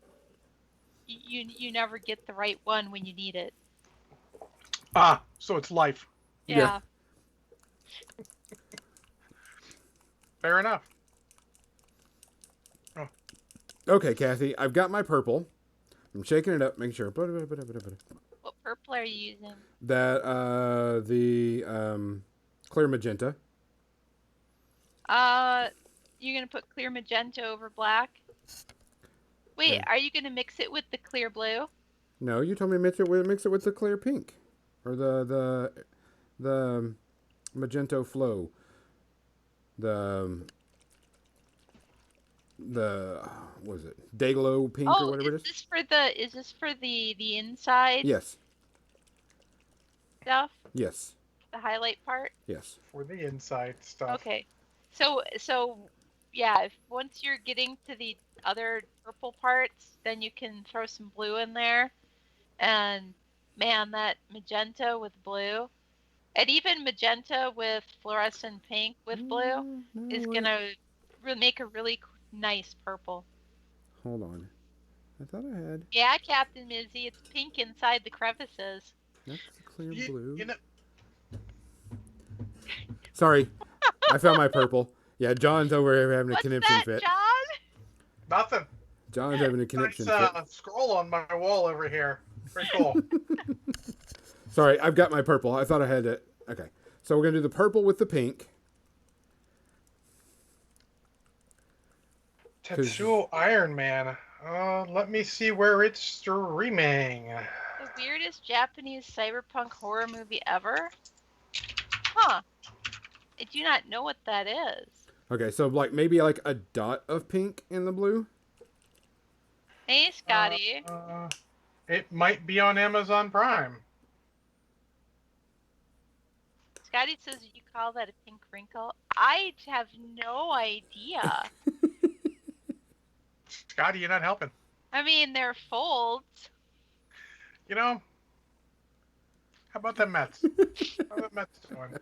you never get the right one when you need it. So it's life. Yeah. Fair enough. Okay, Kathy, I've got my purple. I'm shaking it up, making sure. What purple are you using? That, the, clear magenta. You're gonna put clear magenta over black. Wait, Yeah. are you gonna mix it with the clear blue? No, you told me to mix it with the clear pink. Or the magento flow. The what is it? Dayglow pink or whatever it is? Is this for the inside Yes. stuff? Yes. The highlight part? Yes. For the inside stuff. Okay. So yeah, if once you're getting to the other purple parts, then you can throw some blue in there. And man, that magenta with blue, and even magenta with fluorescent pink with blue is gonna make a really nice purple. Hold on. I thought I had. Yeah, Captain Mizzy, it's pink inside the crevices. That's the clear blue. You know, Sorry, I found my purple. Yeah, John's over here having a What's conniption that, fit. John? nothing. John's having a conniption Nice fit. scroll on my wall over here. Pretty cool. Sorry, I've got my purple. I thought I had it. Okay, so we're gonna do the purple with the pink. Tetsuo Iron Man. Let me see where it's streaming. The weirdest Japanese cyberpunk horror movie ever? Huh. I do not know what that is. Okay, so like maybe like a dot of pink in the blue. Hey, Scotty. It might be on Amazon Prime. Scotty says you call that a pink wrinkle. I have no idea. Scotty, you're not helping. I mean, they're folds. You know, how about the Mets? How about the Mets doing?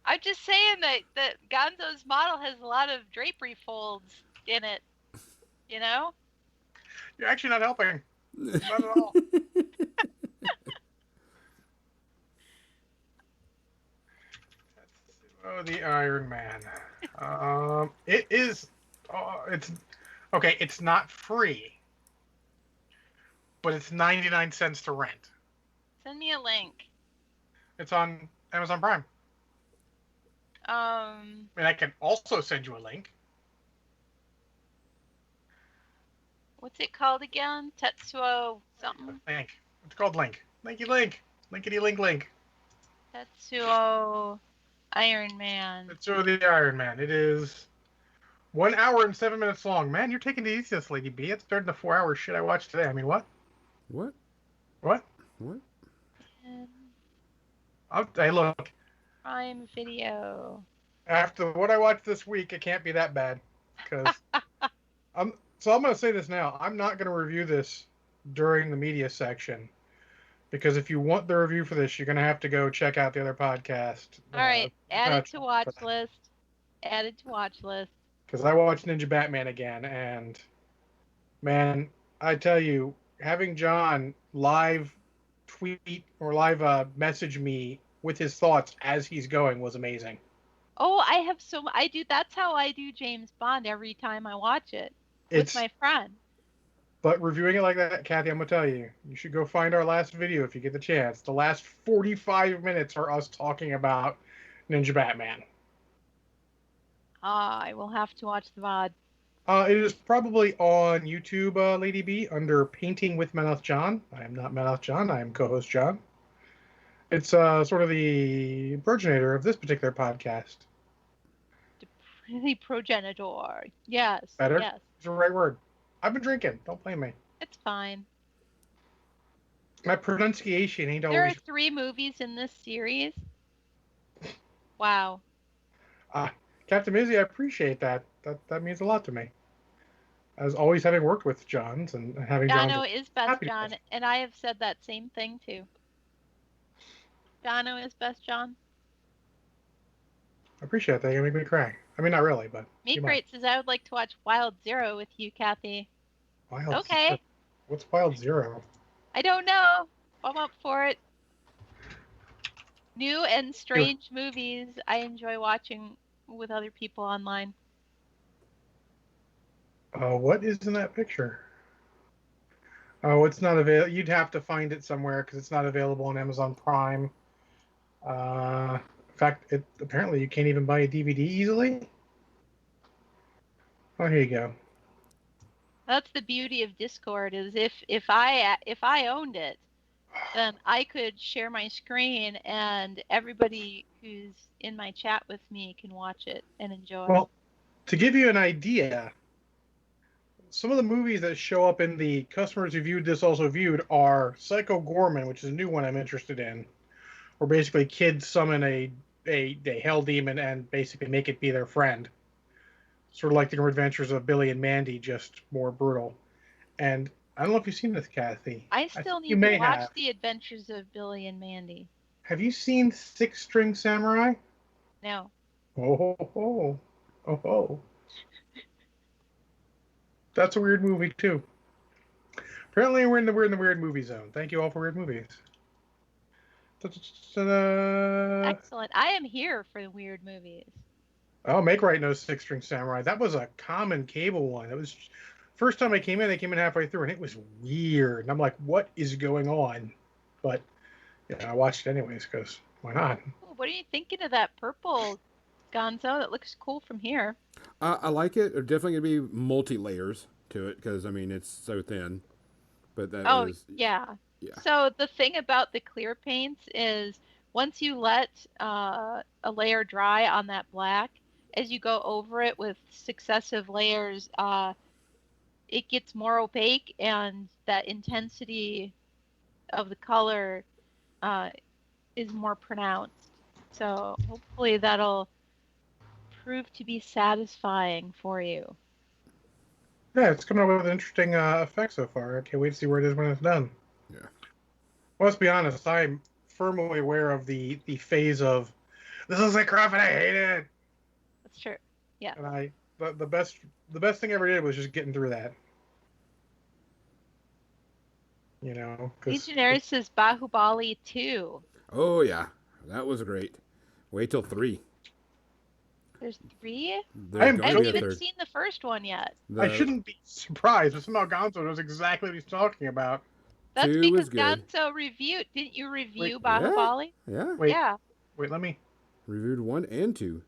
I'm just saying that Gonzo's model has a lot of drapery folds in it. You know? You're actually not helping. Not at all. Oh, the Iron Man. It is. It's okay. It's not free, but it's 99 cents to rent. Send me a link. It's on Amazon Prime. I Um, mean, I can also send you a link. what's it called again? Tetsuo something? Link. It's called Link. Linky Link. Linkity Link Link. Tetsuo Iron Man. Tetsuo the Iron Man. It is 1 hour and 7 minutes long. Man, you're taking it easy, this Lady B. It's better than the 4 hour shit I watched today. I mean, what? What? What? What? Hey, look. Prime Video. After what I watched this week, it can't be that bad. Because I'm going to say this now. I'm not going to review this during the media section. Because if you want the review for this, you're going to have to go check out the other podcast. All right, added to watch list. Added to watch list. Because I watched Ninja Batman again, and man, I tell you, having John live tweet or live message me with his thoughts as he's going was amazing. Oh, I do. That's how I do James Bond every time I watch it with my friend. But reviewing it like that, Kathy, I'm going to tell you, you should go find our last video if you get the chance. The last 45 minutes are us talking about Ninja Batman. I will have to watch the VOD. It is probably on YouTube, Lady B, under Painting with Menoth John. I am not Menoth John. I am co-host John. It's sort of the progenitor of this particular podcast. The progenitor. Yes. Better? Yes. It's the right word. I've been drinking. Don't blame me. It's fine. My pronunciation ain't There always... are 3 movies in this series. Wow. Captain Mizzy, I appreciate that. That means a lot to me. As always, having worked with Johns and having Jono Johns... is best John, and I have said that same thing too. Jono is best John. I appreciate that. You make me cry. I mean, not really, but... Meat Crate says, I would like to watch Wild Zero with you, Kathy. Wild okay. Zero? What's Wild Zero? I don't know. I'm up for it. New and strange movies I enjoy watching with other people online. What is in that picture? Oh, it's not available. You'd have to find it somewhere because it's not available on Amazon Prime. In fact, apparently you can't even buy a DVD easily. Oh, here you go. That's the beauty of Discord. Is if I owned it, then I could share my screen and everybody who's in my chat with me can watch it and enjoy. Well, to give you an idea, some of the movies that show up in the customers who viewed this also viewed are Psycho Gorman, which is a new one I'm interested in, where basically kids summon a hell demon and basically make it be their friend. Sort of like the adventures of Billy and Mandy, just more brutal. And I don't know if you've seen this, Kathy. I still need to watch The Adventures of Billy and Mandy. Have you seen Six String Samurai? No. Oh ho ho. Oh ho. That's a weird movie too. Apparently we're in the weird movie zone. Thank you all for weird movies. Ta-da. Excellent. I am here for the weird movies. Oh, Make Right knows Six String Samurai. That was a common cable one. It was first time I came in halfway through, and it was weird. And I'm like, what is going on? But I watched it anyways because why not? What are you thinking of that purple Gonzo? That looks cool from here. I like it. There's definitely going to be multi-layers to it because, I mean, it's so thin. But that is... Yeah. So the thing about the clear paints is once you let a layer dry on that black, as you go over it with successive layers, it gets more opaque and that intensity of the color is more pronounced. So hopefully that'll prove to be satisfying for you. Yeah, it's coming up with an interesting effect so far. I can't wait to see where it is when it's done. Yeah. Well, let's be honest. I'm firmly aware of the phase of this looks like crap and I hate it. That's true. Yeah. And the best thing I ever did was just getting through that. You know, because Legionnaire says Bahubali 2. Oh yeah, that was great. Wait till 3. There's 3? There's am I going to haven't be a even third. seen the first one yet. I The shouldn't be surprised, but somehow Gonzo knows exactly what he's talking about. That's 2 was because good. Gonzo reviewed. Didn't you review Wait, yeah, Bahubali? yeah. Wait, Yeah. let me. Reviewed 1 and 2.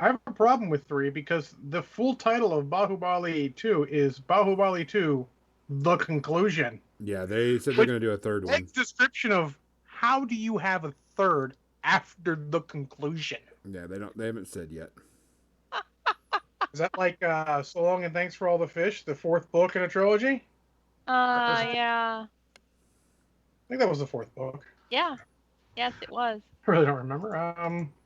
I have a problem with 3 because the full title of Bahubali 2 is Bahubali 2: The Conclusion. Yeah, they said they're Which going to do a third one. Next description of how do you have a third after the conclusion? Yeah, they haven't said yet. Is that like So Long and Thanks for All the Fish, the fourth book in a trilogy? Yeah. I think that was the fourth book. Yeah. Yes, it was. I really don't remember.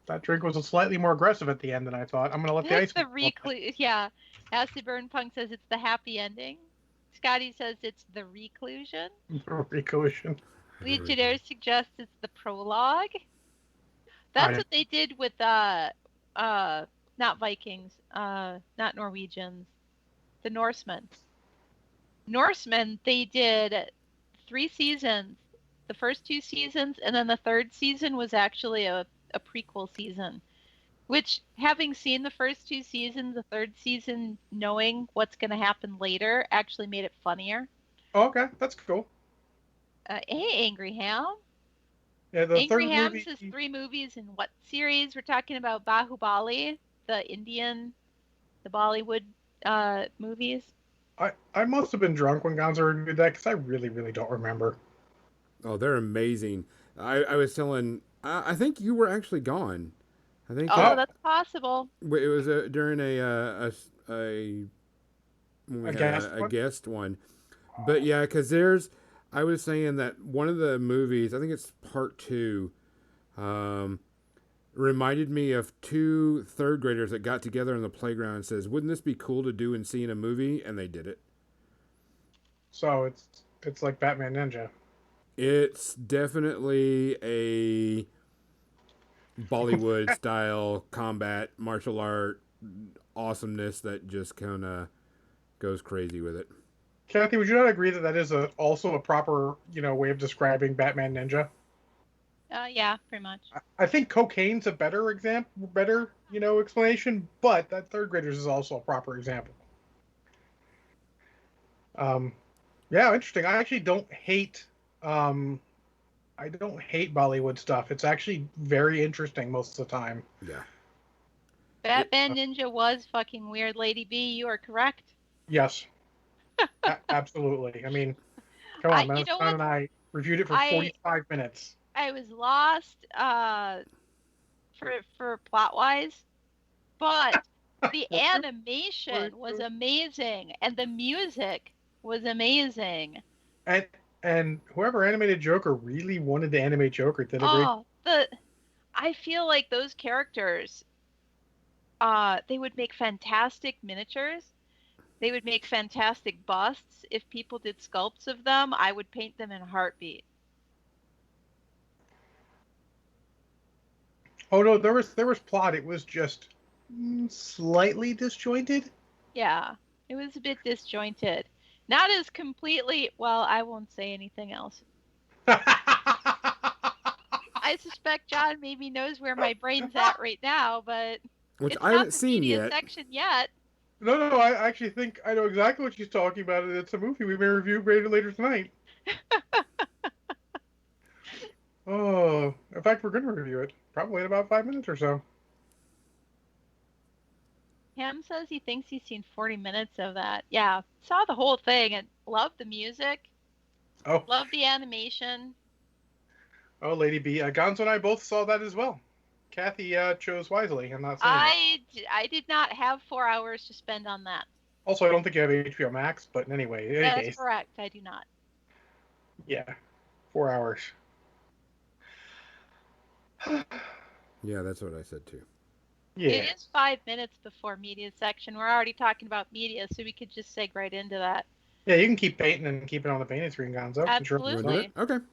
That drink was slightly more aggressive at the end than I thought. I'm gonna let the ice. It's the recluse. Yeah. Acid Burn Punk says it's the happy ending. Scotty says it's the reclusion. Reclusion. Legionnaire suggests it's the prologue. I That's know. what they did with not Vikings, not Norwegians, the Norsemen. Norsemen, they did 3 seasons. The first 2 seasons, and then the third season was actually a prequel season. Which, having seen the first 2 seasons, the third season, knowing what's going to happen later, actually made it funnier. Oh, okay, that's cool. Hey, Angry Ham. Yeah, the Angry third Ham movie. says 3 movies in what series? We're talking about Bahubali, the Indian, the Bollywood movies. I must have been drunk when Gonzo reviewed that because I really, really don't remember. Oh, they're amazing. I was telling. I think you were actually gone. I think Oh, that's possible. it was during a when we A had guest a one? guest one. But yeah, because there's. I was saying that one of the movies. I think it's part 2. Reminded me of 2 third graders that got together in the playground and says, "Wouldn't this be cool to do and see in a movie?" And they did it. So it's like Batman Ninja. It's definitely a Bollywood style combat martial art awesomeness that just kind of goes crazy with it. Kathy, would you not agree that that is also a proper way of describing Batman Ninja? Yeah, pretty much. I think cocaine's a better explanation, but that third graders is also a proper example. Yeah, interesting. I actually don't hate. I don't hate Bollywood stuff. It's actually very interesting most of the time. Yeah. Batman Ninja was fucking weird, Lady B. You are correct. Yes, absolutely. I mean, come on, man. Stan and I reviewed it for 45 minutes. I was lost for plot wise, but the animation was amazing and the music was amazing. And whoever animated Joker really wanted to animate Joker. Did a great. I feel like those characters, they would make fantastic miniatures. They would make fantastic busts. If people did sculpts of them, I would paint them in a heartbeat. Oh no, there was plot. It was just slightly disjointed. Yeah, it was a bit disjointed. Not as completely. Well, I won't say anything else. I suspect John maybe knows where my brain's at right now, but which I haven't seen yet. Section yet. No, I actually think I know exactly what she's talking about. It's a movie we may review later tonight. Oh, in fact, we're going to review it probably in about 5 minutes or so. Ham says he thinks he's seen 40 minutes of that. Yeah, saw the whole thing and loved the music. Oh, loved the animation. Oh, Lady B, Gonzo and I both saw that as well. Kathy chose wisely. I'm not saying I did not have 4 hours to spend on that. Also, I don't think you have HBO Max, but anyway. That's correct. I do not. Yeah, 4 hours. Yeah, that's what I said too. Yeah. It is 5 minutes before media section. We're already talking about media, so we could just seg right into that. Yeah, you can keep painting and keep it on the painting screen, Gonzo. Absolutely. You want to do that? Okay.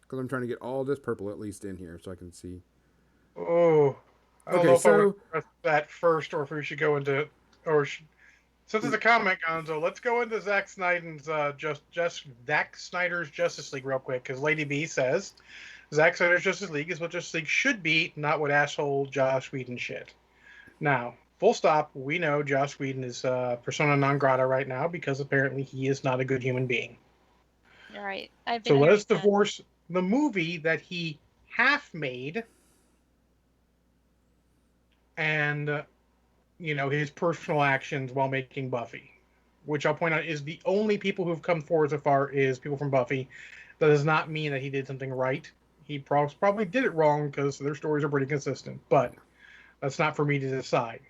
Because I'm trying to get all this purple at least in here so I can see. Oh, I don't Okay, know if I so- would press that first or if we should go into, since it's a comment, Gonzo, let's go into Zack Snyder's Zack Snyder's Justice League real quick, because Lady B says Zack Snyder's Justice League is what Justice League should be, not what asshole Joss Whedon shit. Now, full stop. We know Joss Whedon is persona non grata right now because apparently he is not a good human being. All right. I've been So let hearing us divorce the movie that he half made and, his personal actions while making Buffy, which I'll point out is the only people who've come forward so far is people from Buffy. That does not mean that he did something right. He probably did it wrong because their stories are pretty consistent, but that's not for me to decide.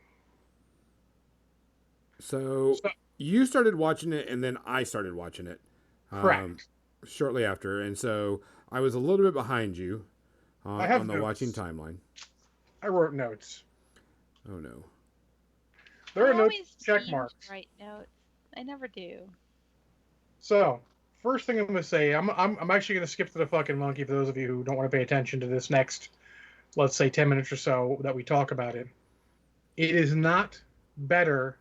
So you started watching it, and then I started watching it. Correct. Shortly after, and so I was a little bit behind you I have on the notes. watching timeline. I wrote notes. Oh no. There I are no always check seem marks. to write notes. I never do. So, first thing I'm going to say, I'm actually going to skip to the fucking monkey for those of you who don't want to pay attention to this next, let's say, 10 minutes or so that we talk about it. It is not better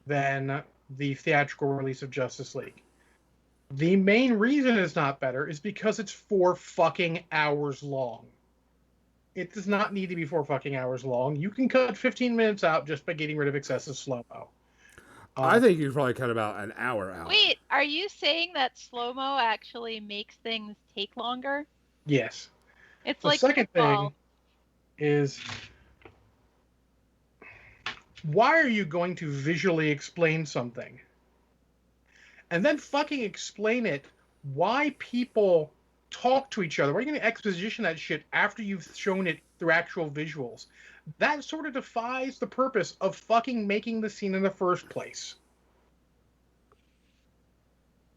than the theatrical release of Justice League. The main reason it's not better is because it's 4 fucking hours long. It does not need to be 4 fucking hours long. You can cut 15 minutes out just by getting rid of excessive slow-mo. I think you probably cut about an hour out. Wait, are you saying that slow-mo actually makes things take longer? Yes. It's The like second football. thing is, why are you going to visually explain something and then fucking explain it why people talk to each other? Why are you going to exposition that shit after you've shown it through actual visuals? That sort of defies the purpose of fucking making the scene in the first place.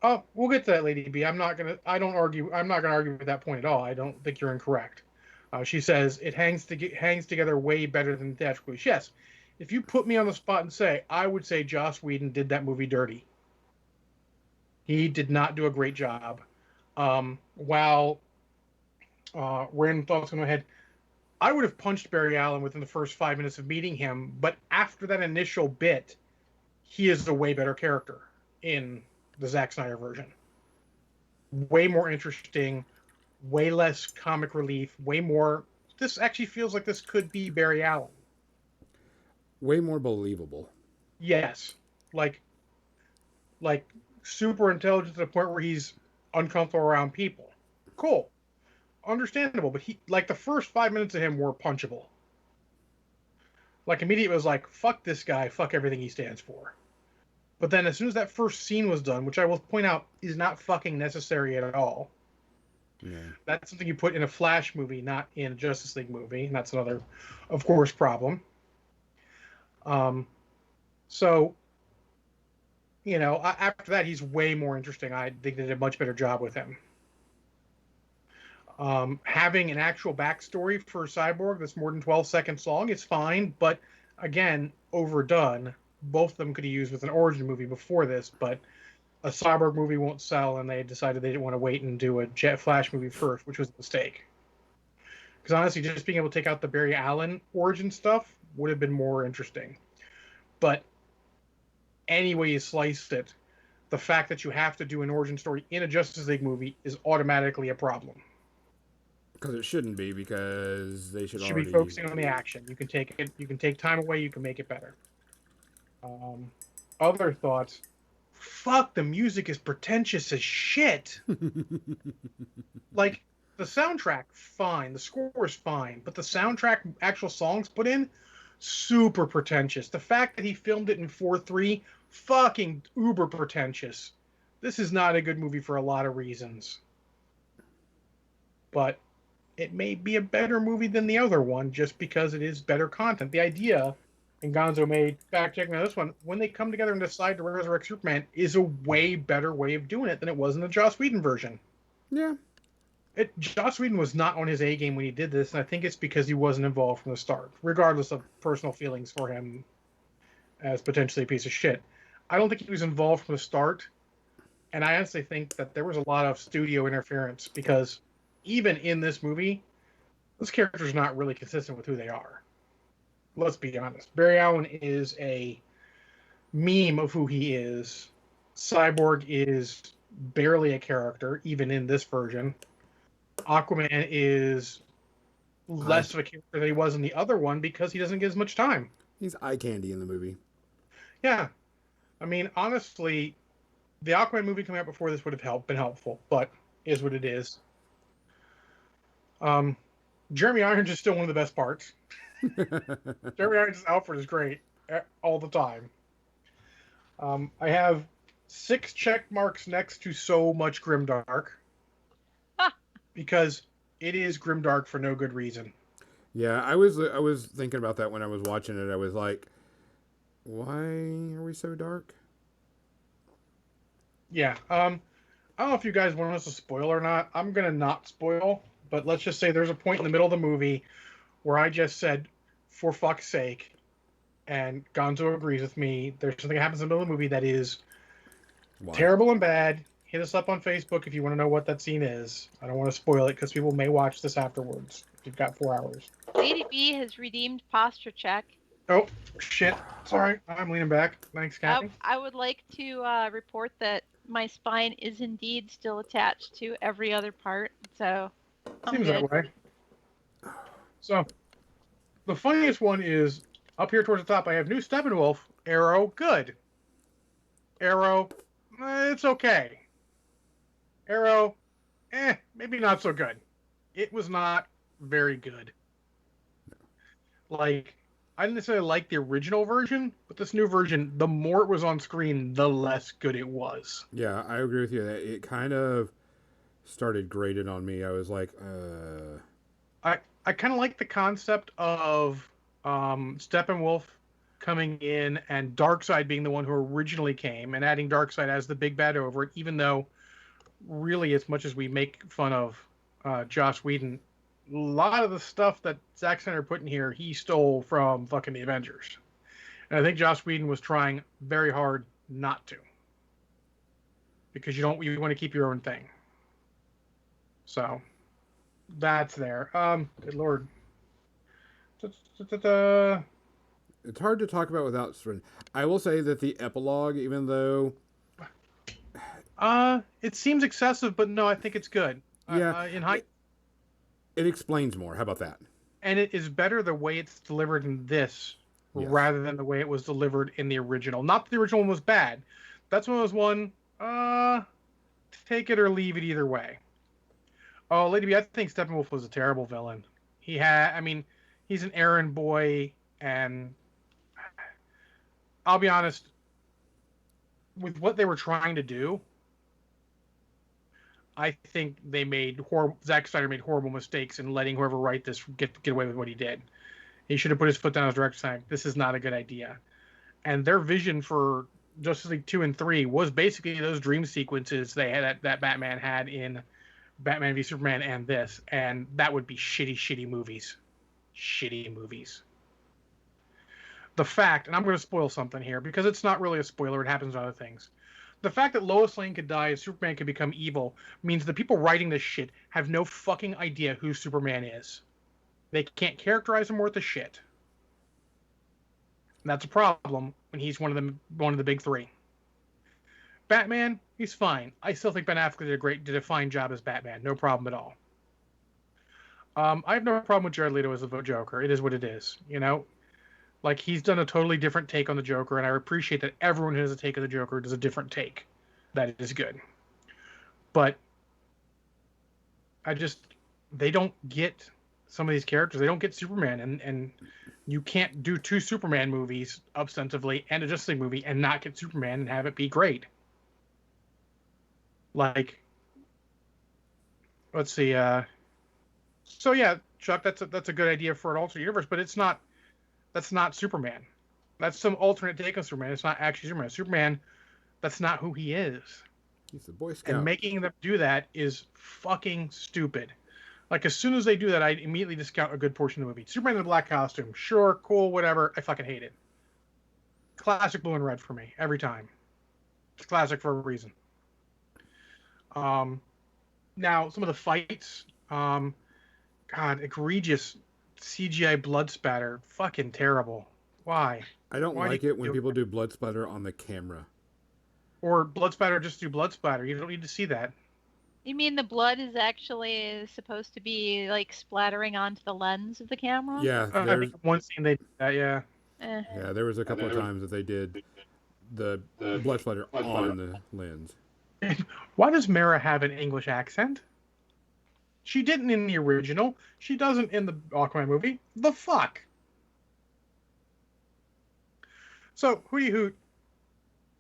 Oh, we'll get to that, Lady B. I'm not gonna argue with that point at all. I don't think you're incorrect. She says it hangs together way better than theatrically. Yes, if you put me on the spot and say, I would say Joss Whedon did that movie dirty. He did not do a great job. While random thoughts in my head, I would have punched Barry Allen within the first 5 minutes of meeting him, but after that initial bit, he is a way better character in the Zack Snyder version. Way more interesting, way less comic relief, way more. This actually feels like this could be Barry Allen. Way more believable. Yes. Like super intelligent to the point where he's uncomfortable around people. Cool. Understandable, but the first 5 minutes of him were punchable. Like immediately it was like, fuck this guy, fuck everything he stands for. But then as soon as that first scene was done, which I will point out is not fucking necessary at all. Yeah. That's something you put in a Flash movie, not in a Justice League movie. And that's another, of course, problem. So, after that, he's way more interesting. I think they did a much better job with him. Having an actual backstory for Cyborg that's more than 12 seconds long is fine, but again, overdone. Both of them could have used with an origin movie before this, but a Cyborg movie won't sell, and they decided they didn't want to wait and do a Jet Flash movie first, which was a mistake. Because honestly, just being able to take out the Barry Allen origin stuff would have been more interesting. But any way you sliced it, the fact that you have to do an origin story in a Justice League movie is automatically a problem. Because it shouldn't be, because they should already be focusing on the action. You can take it. You can take time away. You can make it better. Other thoughts. Fuck, the music is pretentious as shit. Like, the soundtrack, fine. The score is fine. But the soundtrack, actual songs put in, super pretentious. The fact that he filmed it in 4:3, fucking uber pretentious. This is not a good movie for a lot of reasons. But it may be a better movie than the other one just because it is better content. The idea, and Gonzo made fact-checking on this one, when they come together and decide to resurrect Superman, is a way better way of doing it than it was in the Joss Whedon version. Yeah. Joss Whedon was not on his A game when he did this, and I think it's because he wasn't involved from the start, regardless of personal feelings for him as potentially a piece of shit. I don't think he was involved from the start, and I honestly think that there was a lot of studio interference because even in this movie, this character's not really consistent with who they are. Let's be honest. Barry Allen is a meme of who he is. Cyborg is barely a character, even in this version. Aquaman is less of a character than he was in the other one because he doesn't get as much time. He's eye candy in the movie. Yeah. I mean, honestly, the Aquaman movie coming out before this would have been helpful, but is what it is. Jeremy Irons is still one of the best parts. Jeremy Irons' Alfred is great all the time. I have 6 check marks next to so much grimdark because it is grimdark for no good reason. Yeah, I was thinking about that when I was watching it. I was like, why are we so dark? Yeah. I don't know if you guys want us to spoil or not. I'm gonna not spoil, but let's just say there's a point in the middle of the movie where I just said, "For fuck's sake," and Gonzo agrees with me. There's something that happens in the middle of the movie that is terrible and bad. Hit us up on Facebook if you want to know what that scene is. I don't want to spoil it because people may watch this afterwards. You've got 4 hours. Lady B has redeemed posture check. Oh, shit. Sorry. I'm leaning back. Thanks, Kathy. I would like to report that my spine is indeed still attached to every other part. So, Seems that way. So, the funniest one is up here towards the top. I have new Steppenwolf. Arrow, good. Arrow, it's okay. Arrow, maybe not so good. It was not very good. Like, I didn't necessarily like the original version, but this new version, the more it was on screen, the less good it was. Yeah, I agree with you. That it kind of started grating on me. I was like, I kind of like the concept of Steppenwolf coming in and Darkseid being the one who originally came and adding Darkseid as the big bad over it, even though really as much as we make fun of Joss Whedon, a lot of the stuff that Zack Snyder put in here, he stole from fucking the Avengers. And I think Joss Whedon was trying very hard not to. Because you want to keep your own thing. So that's there. Good lord. It's hard to talk about without. I will say that the epilogue, even though it seems excessive, but no, I think it's good. Yeah, in height, it explains more. How about that? And it is better the way it's delivered in this rather than the way it was delivered in the original. Not that the original one was bad. That's one was one. Take it or leave it either way. Oh, Lady B, I think Steppenwolf was a terrible villain. He's an errand boy, and I'll be honest, with what they were trying to do, I think Zack Snyder made horrible mistakes in letting whoever write this get away with what he did. He should have put his foot down as director saying, this is not a good idea. And their vision for Justice League 2 and 3 was basically those dream sequences they had that Batman had in Batman v Superman and this, and that would be shitty movies. Shitty movies. The fact, and I'm going to spoil something here because it's not really a spoiler, it happens in other things. The fact that Lois Lane could die and Superman could become evil means the people writing this shit have no fucking idea who Superman is. They can't characterize him worth a shit. And that's a problem when he's one of the big three. Batman, he's fine. I still think Ben Affleck did a fine job as Batman. No problem at all. I have no problem with Jared Leto as the Joker. It is what it is, you know? Like, he's done a totally different take on the Joker, and I appreciate that everyone who has a take of the Joker does a different take. That is good. But they don't get some of these characters. They don't get Superman, and you can't do 2 Superman movies, ostensibly, and a Justice League movie, and not get Superman and have it be great. Like, let's see. So yeah, Chuck, that's a good idea for an alternate universe, but that's not Superman. That's some alternate take on Superman. It's not actually Superman. Superman, that's not who he is. He's the Boy Scout. And making them do that is fucking stupid. Like, as soon as they do that, I immediately discount a good portion of the movie. Superman in the black costume, sure, cool, whatever. I fucking hate it. Classic blue and red for me, every time. It's classic for a reason. Now, some of the fights, God, egregious CGI blood spatter. Fucking terrible. Why? I don't Why like do you it when do people that? do blood splatter on the camera. Or blood spatter, just do blood splatter. You don't need to see that. You mean the blood is actually supposed to be like splattering onto the lens of the camera? Yeah, I there's think one scene they did that, yeah. Eh. yeah, there was a couple of times that they did the blood splatter on the lens. Why does Mara have an English accent? She didn't in the original. She doesn't in the Aquaman movie. The fuck? So, who do you hoot?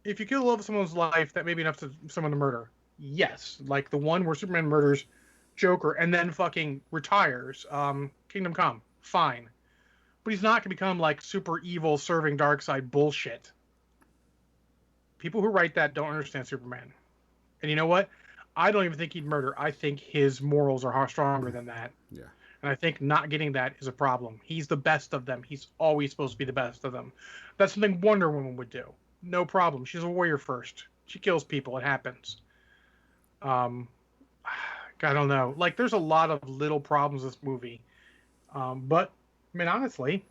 If you kill the love of someone's life, that may be enough to someone to murder. Yes. Like the one where Superman murders Joker and then fucking retires. Kingdom Come. Fine. But he's not going to become like super evil serving Darkseid bullshit. People who write that don't understand Superman. And you know what? I don't even think he'd murder. I think his morals are stronger than that. Yeah. And I think not getting that is a problem. He's the best of them. He's always supposed to be the best of them. That's something Wonder Woman would do. No problem. She's a warrior first. She kills people. It happens. God, I don't know. Like, there's a lot of little problems with this movie. But, I mean, honestly,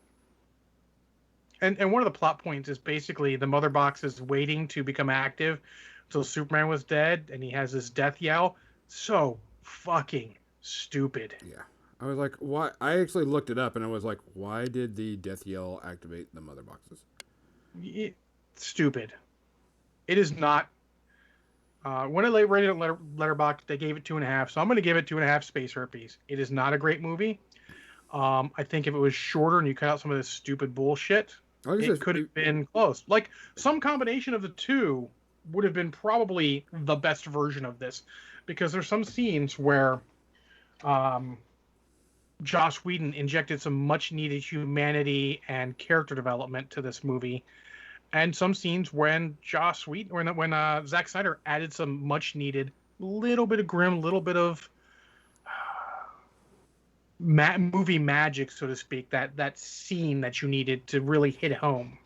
and one of the plot points is basically the Mother Box is waiting to become active until Superman was dead, and he has this death yell. So fucking stupid. Yeah. I was like, why? I actually looked it up and I was like, why did the death yell activate the mother boxes? Stupid. It is not. When I rated it Letterboxd, they gave it 2.5, so I'm going to give it 2.5 space herpes. It is not a great movie. I think if it was shorter and you cut out some of this stupid bullshit, it could have been close. Like, some combination of the two would have been probably the best version of this, because there's some scenes where Joss Whedon injected some much needed humanity and character development to this movie, and some scenes when when Zack Snyder added some much needed little bit of grim, little bit of movie magic, so to speak, that scene that you needed to really hit home.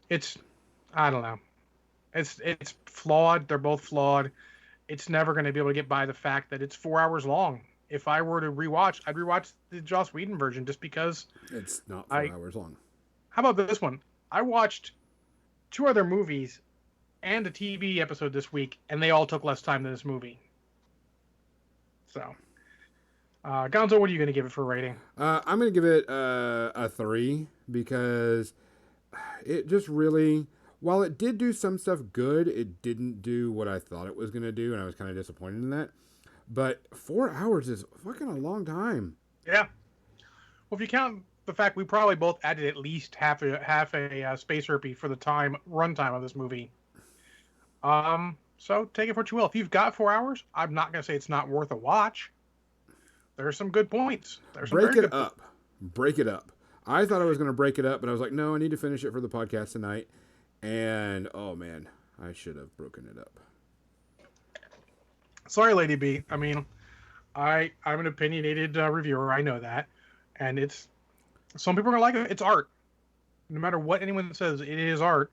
It's, I don't know, it's flawed. They're both flawed. It's never going to be able to get by the fact that it's 4 hours long. If I were to rewatch, I'd rewatch the Joss Whedon version just because it's not 4 hours long. How about this one? I watched 2 other movies and a TV episode this week, and they all took less time than this movie. So, Gonzo, what are you going to give it for a rating? I'm going to give it a 3 because it just really, while it did do some stuff good, it didn't do what I thought it was going to do, and I was kind of disappointed in that. But 4 hours is fucking a long time. Yeah. Well, if you count the fact we probably both added at least half a space herpy for the runtime of this movie. So take it for what you will. If you've got 4 hours, I'm not going to say it's not worth a watch. There's some good points. Break it up. Break it up. I thought I was going to break it up, but I was like, no, I need to finish it for the podcast tonight. And, oh man, I should have broken it up. Sorry, Lady B. I mean, I'm an opinionated reviewer. I know that. And it's, some people are going to like it. It's art. No matter what anyone says, it is art.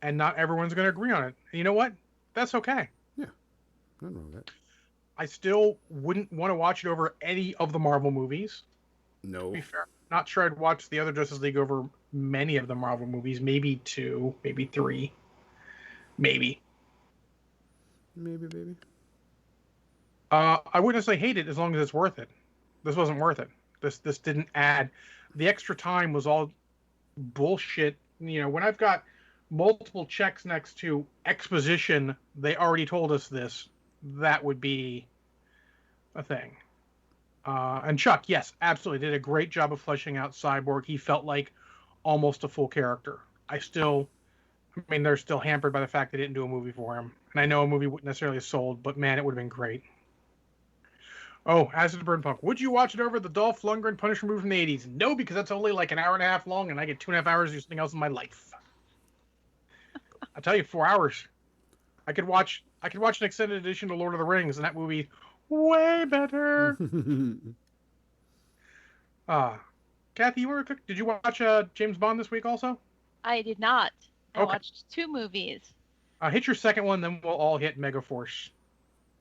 And not everyone's going to agree on it. And you know what? That's okay. Yeah. Nothing wrong with that. I still wouldn't want to watch it over any of the Marvel movies. No. To be fair. Not sure I'd watch the other Justice League over many of the Marvel movies. Maybe 2, maybe 3. Maybe. Maybe. I wouldn't say hate it as long as it's worth it. This wasn't worth it. This didn't add. The extra time was all bullshit. You know, when I've got multiple checks next to exposition, they already told us this, that would be a thing. And Chuck, yes, absolutely, did a great job of fleshing out Cyborg. He felt like almost a full character. They're still hampered by the fact they didn't do a movie for him. And I know a movie wouldn't necessarily have sold, but man, it would have been great. Oh, Acid Burn Punk. Would you watch it over the Dolph Lundgren Punisher movie from the 80s? No, because that's only like an hour and a half long, and I get 2.5 hours to do something else in my life. I tell you, 4 hours. I could watch an extended edition to Lord of the Rings, and that movie way better. Kathy, did you watch James Bond this week also? I did not. I Okay. watched 2 movies. Hit your second one, then we'll all hit Megaforce.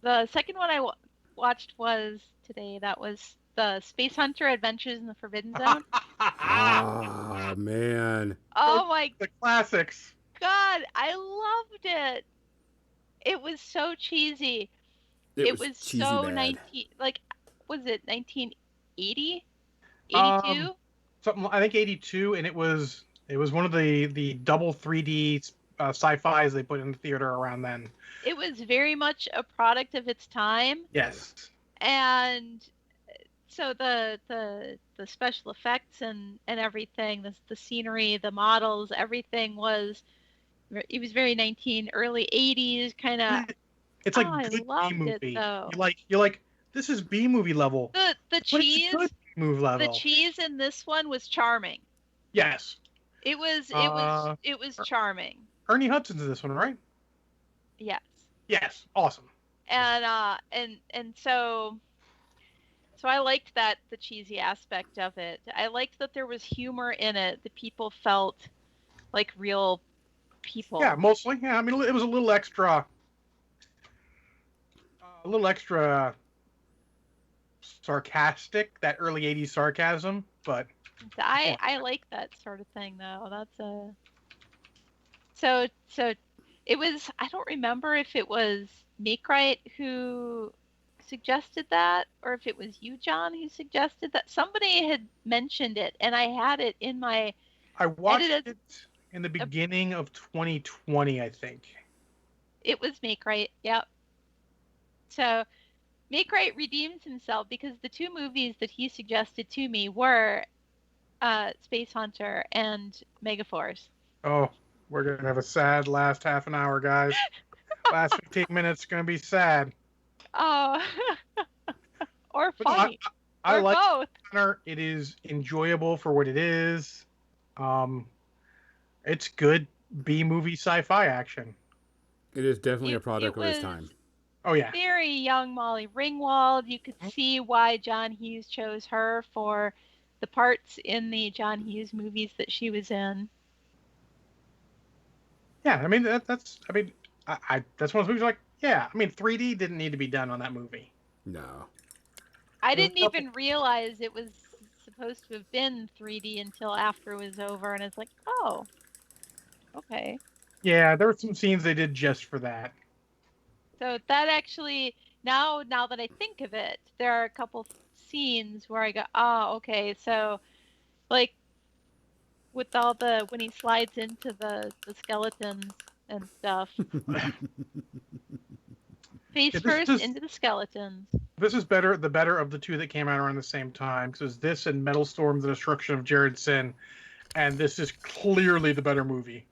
The second one I watched was today. That was the Space Hunter Adventures in the Forbidden Zone. Ah, man. Oh my The classics. God, I loved it. It was so cheesy. It was cheesy so bad. was it 1980? 82? Something, I think 82, and it was one of the double 3D sci-fis they put in the theater around then. It was very much a product of its time. Yes. And so the special effects and everything, the scenery, the models, everything was very early 80s kind of. It's like I good loved B movie. it though. You're like this is B movie level. The But it's cheese, good B-movie level. the cheese in this one was charming. Yes. It was charming. Ernie Hudson's in this one, right? Yes. Yes. Awesome. And so I liked the cheesy aspect of it. I liked that there was humor in it. The people felt like real people. Yeah, mostly. Yeah, I mean, it was a little extra sarcastic, that early 80s sarcasm, but I like that sort of thing though. That's a so it was. I don't remember if it was Makeright who suggested that or if it was you, John, who suggested that. Somebody had mentioned it and I had it in my. I watched it in the beginning of 2020, I think. It was Makeright, yep. So Makeright redeems himself because the 2 movies that he suggested to me were Space Hunter and Megaforce. Oh, we're going to have a sad last half an hour, guys. Last 15 minutes is going to be sad. Oh, or funny. I or like both. Hunter. It is enjoyable for what it is. It's good B-movie sci-fi action. It is definitely a product of its time. Oh, yeah. Very young Molly Ringwald. You could see why John Hughes chose her for the parts in the John Hughes movies that she was in. Yeah, I mean, that's one of those movies like, yeah, I mean, 3D didn't need to be done on that movie. No. I didn't even realize it was supposed to have been 3D until after it was over, and it's like, oh, okay. Yeah, there were some scenes they did just for that. So that actually, now that I think of it, there are a couple scenes where I go, oh, okay, so, like, with all when he slides into the skeletons and stuff. Face first into the skeletons. This is the better of the 2 that came out around the same time, because it was this and Metal Storm: The Destruction of Jared Sin, and this is clearly the better movie.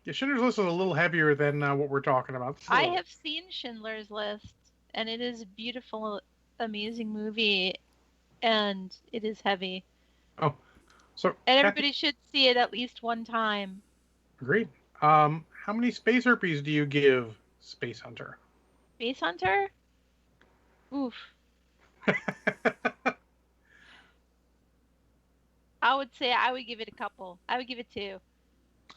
Yeah, Schindler's List is a little heavier than what we're talking about. I have seen Schindler's List, and it is a beautiful, amazing movie, and it is heavy. Oh, so and everybody should see it at least one time. Agreed. How many space herpes do you give Space Hunter? Space Hunter? Oof. I would say I would give it a couple. I would give it 2.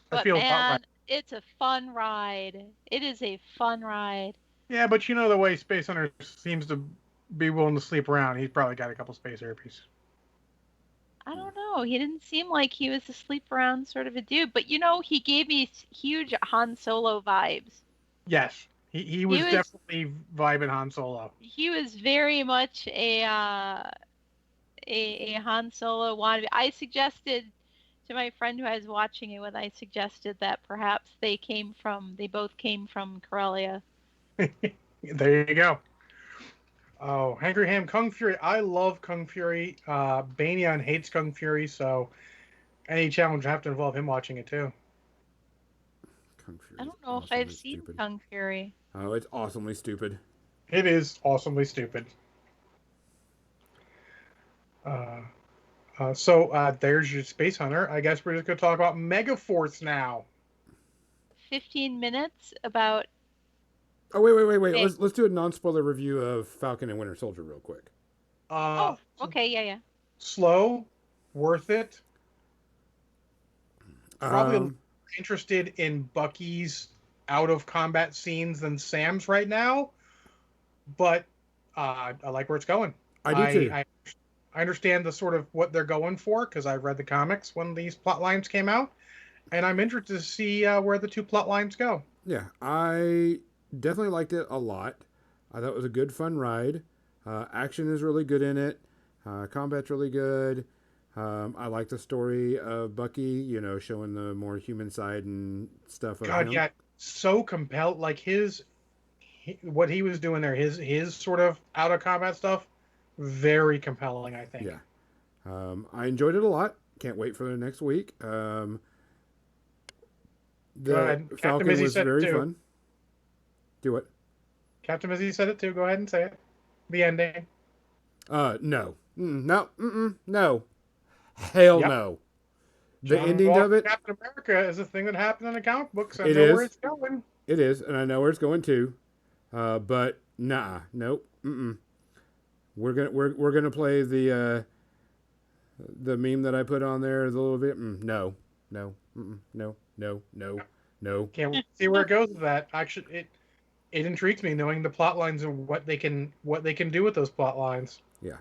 But man, it's a fun ride. It is a fun ride. Yeah, but you know the way Space Hunter seems to be willing to sleep around, he's probably got a couple space herpes. I don't know. He didn't seem like he was a sleep around sort of a dude, but he gave me huge Han Solo vibes. Yes, he was definitely vibing Han Solo. He was very much a Han Solo wannabe. I suggested to my friend who I was watching it with, I suggested that perhaps they both came from Corellia. There you go. Oh, Hangry Ham, Kung Fury. I love Kung Fury. Banyan hates Kung Fury, so any challenge I have to involve him watching it too. Kung Fury. I don't know if I've seen Kung Fury. Oh, it's awesomely stupid. It is awesomely stupid. There's your Space Hunter. I guess we're just going to talk about Megaforce now. 15 minutes about. Oh, wait. Okay. Let's do a non-spoiler review of Falcon and Winter Soldier real quick. Okay, yeah. Slow, worth it. Probably Um, interested in Bucky's out of combat scenes than Sam's right now, but I like where it's going. I do too. I understand the sort of what they're going for because I've read the comics when these plot lines came out, and I'm interested to see where the two plot lines go. Yeah, I definitely liked it a lot. I thought it was a good, fun ride. Action is really good in it. Combat's really good. I like the story of Bucky, you know, showing the more human side and stuff of God, him. yeah, so compelled. Like what he was doing there, his sort of out of combat stuff, very compelling. I think. Yeah. I enjoyed it a lot. Can't wait for the next week. Go The ahead. Captain Falcon Mizzy was said it very too. fun. Do it. Captain Mizzy said it too. Go ahead and say it. The ending. No. No. Hell Yep. no. The John ending Walker of it, Captain America is a thing that happened in the comic books. I It know where is. it's going. it is, and I know where it's going to. But nope. We're gonna play the meme that I put on there the little bit. No. Can't wait to see where it goes with that. Actually, it intrigues me knowing the plot lines and what they can do with those plot lines. Yeah.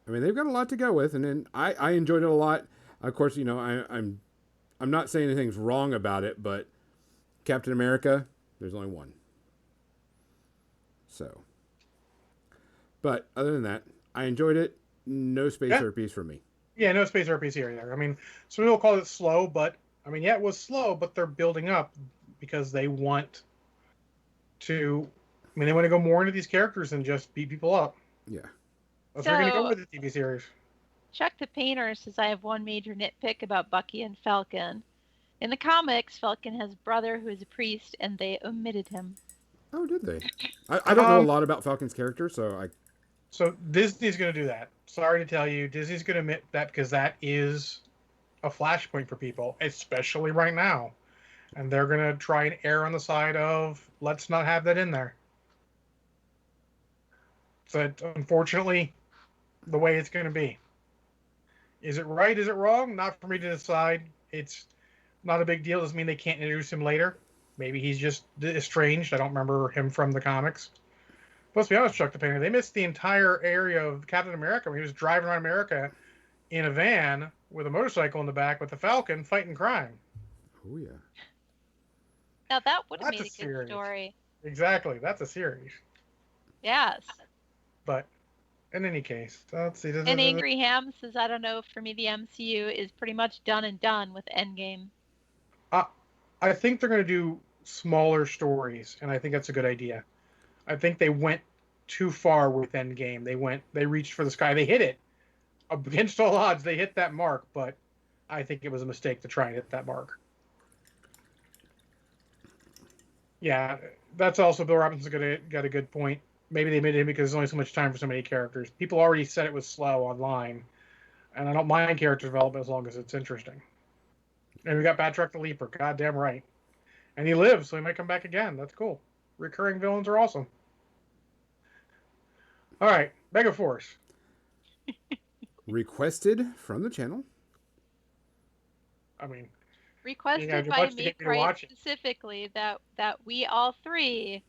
I mean, they've got a lot to go with, and then I enjoyed it a lot. Of course, you know, I'm not saying anything's wrong about it, but Captain America, there's only one. So, but other than that, I enjoyed it. No space Yeah. herpes for me. Yeah, no space RPs here either. I mean, some people call it slow, but I mean, yeah, it was slow, but they're building up because they want to. I mean, they want to go more into these characters and just beat people up. Yeah. That's what they're going to So- go with the TV series. Chuck the Painter says I have one major nitpick about Bucky and Falcon. In the comics, Falcon has a brother who is a priest, and they omitted him. Oh, did they? I don't know a lot about Falcon's character, so So Disney's going to do that. Sorry to tell you, Disney's going to admit that because that is a flashpoint for people, especially right now. And they're going to try and err on the side of let's not have that in there. So unfortunately, the way it's going to be. Is it right? Is it wrong? Not for me to decide. It's not a big deal. Doesn't mean they can't introduce him later. Maybe he's just estranged. I don't remember him from the comics. But let's be honest, Chuck the Painter, they missed the entire area of Captain America when he was driving around America in a van with a motorcycle in the back with the Falcon fighting crime. oh yeah. Now that would have That's made a a good series. story. Exactly. That's a series. Yes. But in any case, let's see. And Angry Ham says, I don't know, for me the MCU is pretty much done with Endgame. I think they're going to do smaller stories, and I think that's a good idea. I think they went too far with Endgame. They reached for the sky. They hit it. Against all odds, they hit that mark, but I think it was a mistake to try and hit that mark. Yeah, that's also Bill Robinson's got a good point. Maybe they made it because there's only so much time for so many characters. People already said it was slow online, and I don't mind character development as long as it's interesting. And we got Batroc the Leaper, goddamn right. And he lives, so he might come back again. That's cool. Recurring villains are awesome. All right, Megaforce. Requested from the channel. I mean, Requested you're by much to get Make me to Right watch it. specifically that we all three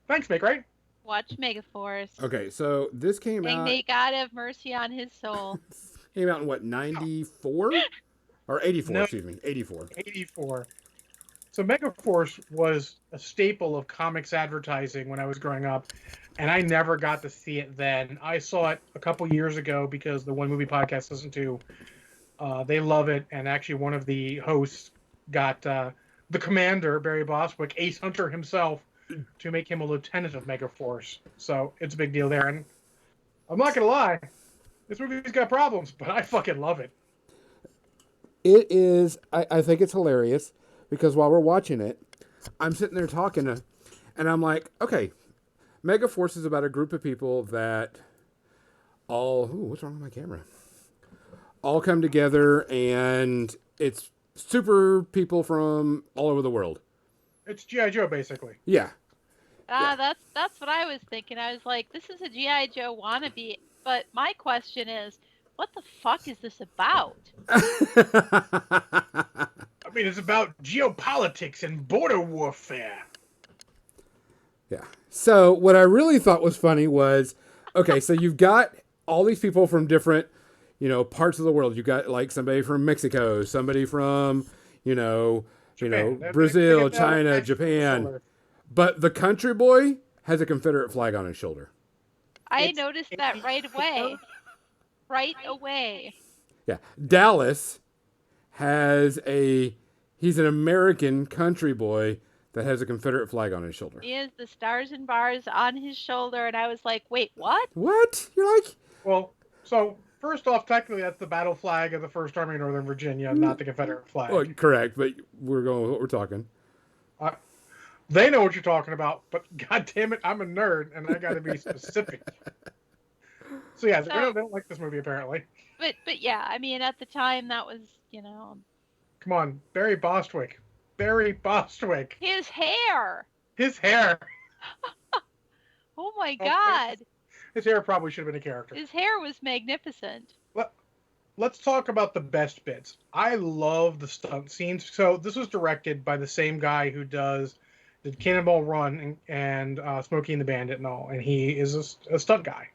thanks, Make Right. watch Megaforce. Okay, so this came And out may God have mercy on his soul. in what, 94 or 84? No. Excuse me, 84. 84. So Megaforce was a staple of comics advertising when I was growing up, and I never got to see it then. I saw it a couple years ago because the One Movie Podcast I listened to, they love it, and actually one of the hosts got the commander, Barry Bostwick, Ace Hunter himself, to make him a lieutenant of Megaforce. So it's a big deal there, and I'm not going to lie, this movie's got problems, but I fucking love it. It is, I think it's hilarious because while we're watching it, I'm sitting there talking and I'm like, okay, Megaforce is about a group of people that what's wrong with my camera? all come together, and it's super people from all over the world. It's G.I. Joe, basically. Yeah. That's what I was thinking. I was like, this is a G.I. Joe wannabe. But my question is, what the fuck is this about? I mean, it's about geopolitics and border warfare. Yeah. So what I really thought was funny was, okay, so you've got all these people from different, parts of the world. You've got like somebody from Mexico, somebody from, Japan. Brazil, They get China, that Japan. shoulder. But the country boy has a Confederate flag on his shoulder. I noticed that right away. Right away. Yeah. Dallas he's an American country boy that has a Confederate flag on his shoulder. He has the stars and bars on his shoulder, and I was like, wait, what? What? You're like... Well, so first off, technically that's the battle flag of the 1st Army of Northern Virginia, not the Confederate flag. Well, correct, but we're going with what we're talking. They know what you're talking about, but god damn it, I'm a nerd, and I gotta be specific. So yeah, they don't like this movie, apparently. But yeah, I mean, at the time, that was, Come on, Barry Bostwick. Barry Bostwick. His hair! His hair. Oh my god! His hair probably should have been a character. His hair was magnificent. Let's talk about the best bits. I love the stunt scenes. So this was directed by the same guy who did Cannonball Run and Smokey and the Bandit and all, and he is a stunt guy.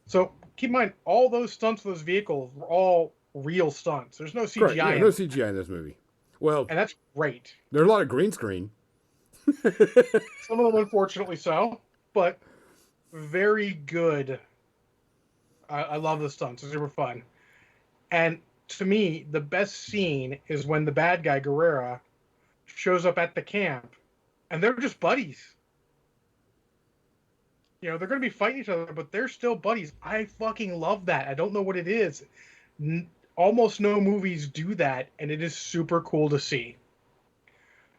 So keep in mind, all those stunts for those vehicles were all real stunts. There's no CGI. Correct. Yeah, no CGI in this movie. Well, and that's great. There's a lot of green screen. Some of them, unfortunately, so, but very good. I love the stunts. It's super fun. And to me, the best scene is when the bad guy, Guerrera, shows up at the camp, and they're just buddies. They're going to be fighting each other, but they're still buddies. I fucking love that. I don't know what it is. Almost no movies do that, and it is super cool to see.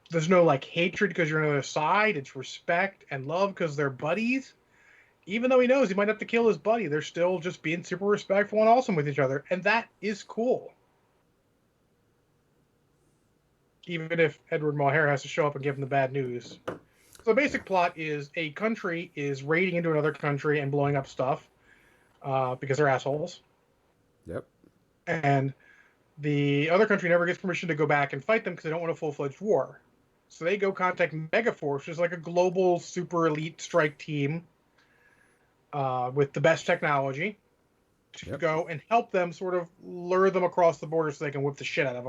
There's no, hatred because you're on the other side. It's respect and love because they're buddies. Even though he knows he might have to kill his buddy, they're still just being super respectful and awesome with each other, and that is cool. Even if Edward Mulhare has to show up and give him the bad news. So the basic plot is a country is raiding into another country and blowing up stuff because they're assholes. Yep. And the other country never gets permission to go back and fight them because they don't want a full-fledged war. So they go contact Megaforce, which is like a global super elite strike team with the best technology to go and help them sort of lure them across the border so they can whip the shit out of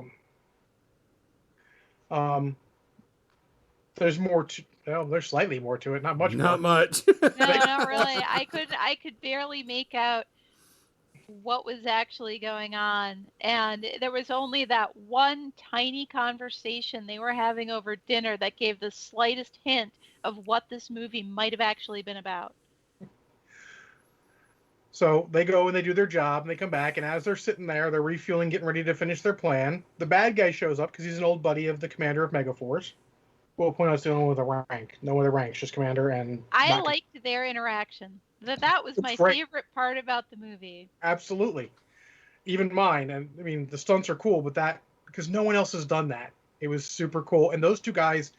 them. There's more to... Well, there's slightly more to it, not much. Not much. No, not really. I could barely make out what was actually going on, and there was only that one tiny conversation they were having over dinner that gave the slightest hint of what this movie might have actually been about. So they go and they do their job, and they come back, and as they're sitting there, they're refueling, getting ready to finish their plan. The bad guy shows up because he's an old buddy of the commander of Megaforce. We'll point out, still with a rank. No other ranks, just commander and... I liked their interaction. That was my favorite part about the movie. Absolutely. Even mine. And I mean, the stunts are cool, but because no one else has done that. It was super cool. And those two guys,